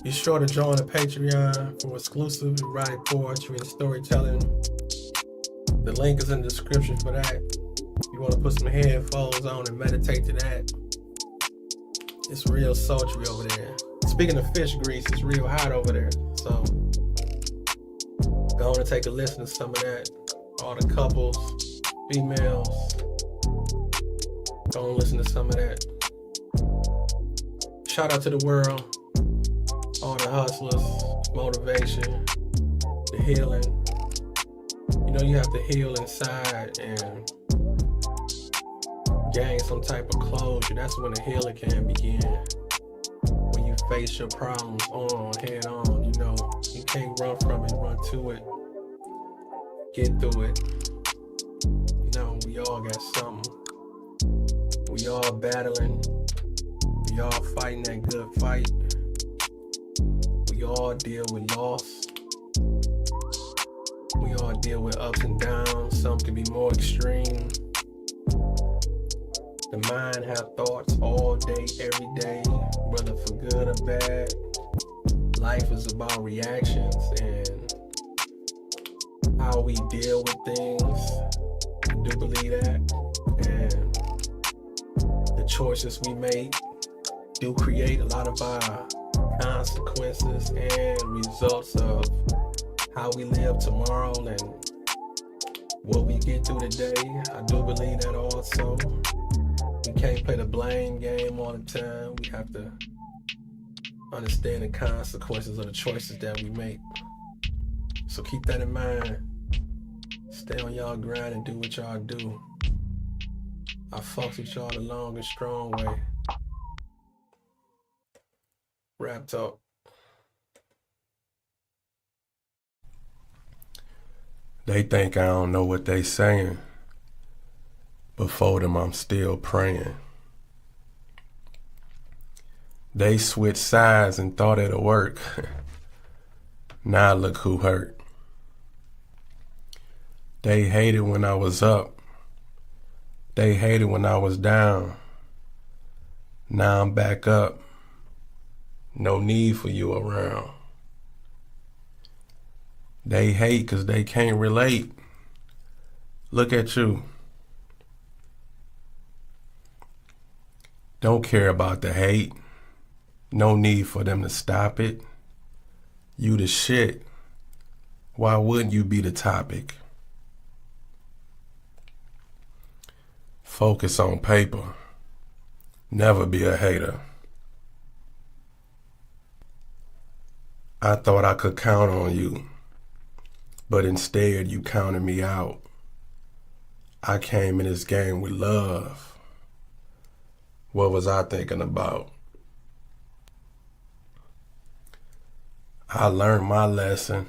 Be sure to join the Patreon for exclusive erotic poetry and storytelling. The link is in the description for that. You want to put some headphones on and meditate to that. It's real sultry over there. Speaking of fish grease, it's real hot over there. So go on and take a listen to some of that. All the couples, females, go and listen to some of that. Shout out to the world, all the hustlers, motivation, the healing. You know, you have to heal inside and gain some type of closure. That's when the healing can begin. When you face your problems head on, you know, you can't run from it, run to it. Get through it. You know, we all got something. We all battling. We all fighting that good fight. We all deal with loss. We all deal with ups and downs. Some can be more extreme. The mind have thoughts all day, every day, whether for good or bad. Life is about reactions and how we deal with things. I do believe that. And the choices we make do create a lot of our consequences and results of how we live tomorrow and what we get through today. I do believe that also. We can't play the blame game all the time. We have to understand the consequences of the choices that we make. So keep that in mind. Stay on y'all grind and do what y'all do. I fucks with y'all the long and strong way. Rap talk. They think I don't know what they saying, but for them I'm still praying. They switched sides and thought it'll work. Now look who hurt. They hated when I was up. They hated when I was down. Now I'm back up. No need for you around. They hate 'cause they can't relate. Look at you. Don't care about the hate. No need for them to stop it. You the shit. Why wouldn't you be the topic? Focus on paper. Never be a hater. I thought I could count on you, but instead you counted me out. I came in this game with love. What was I thinking about? I learned my lesson.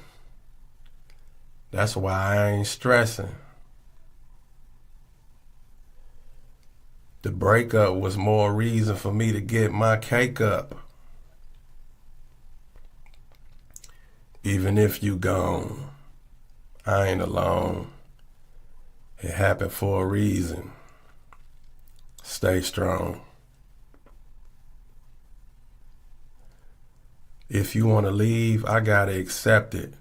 That's why I ain't stressing. The breakup was more reason for me to get my cake up. Even if you gone, I ain't alone. It happened for a reason. Stay strong. If you want to leave, I gotta accept it.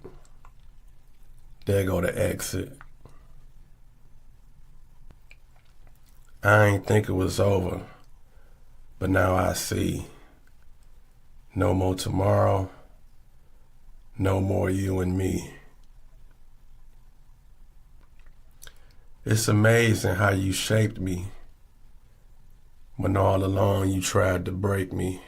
There go the exit. I ain't think it was over, but now I see. No more tomorrow, no more you and me. It's amazing how you shaped me when all along you tried to break me.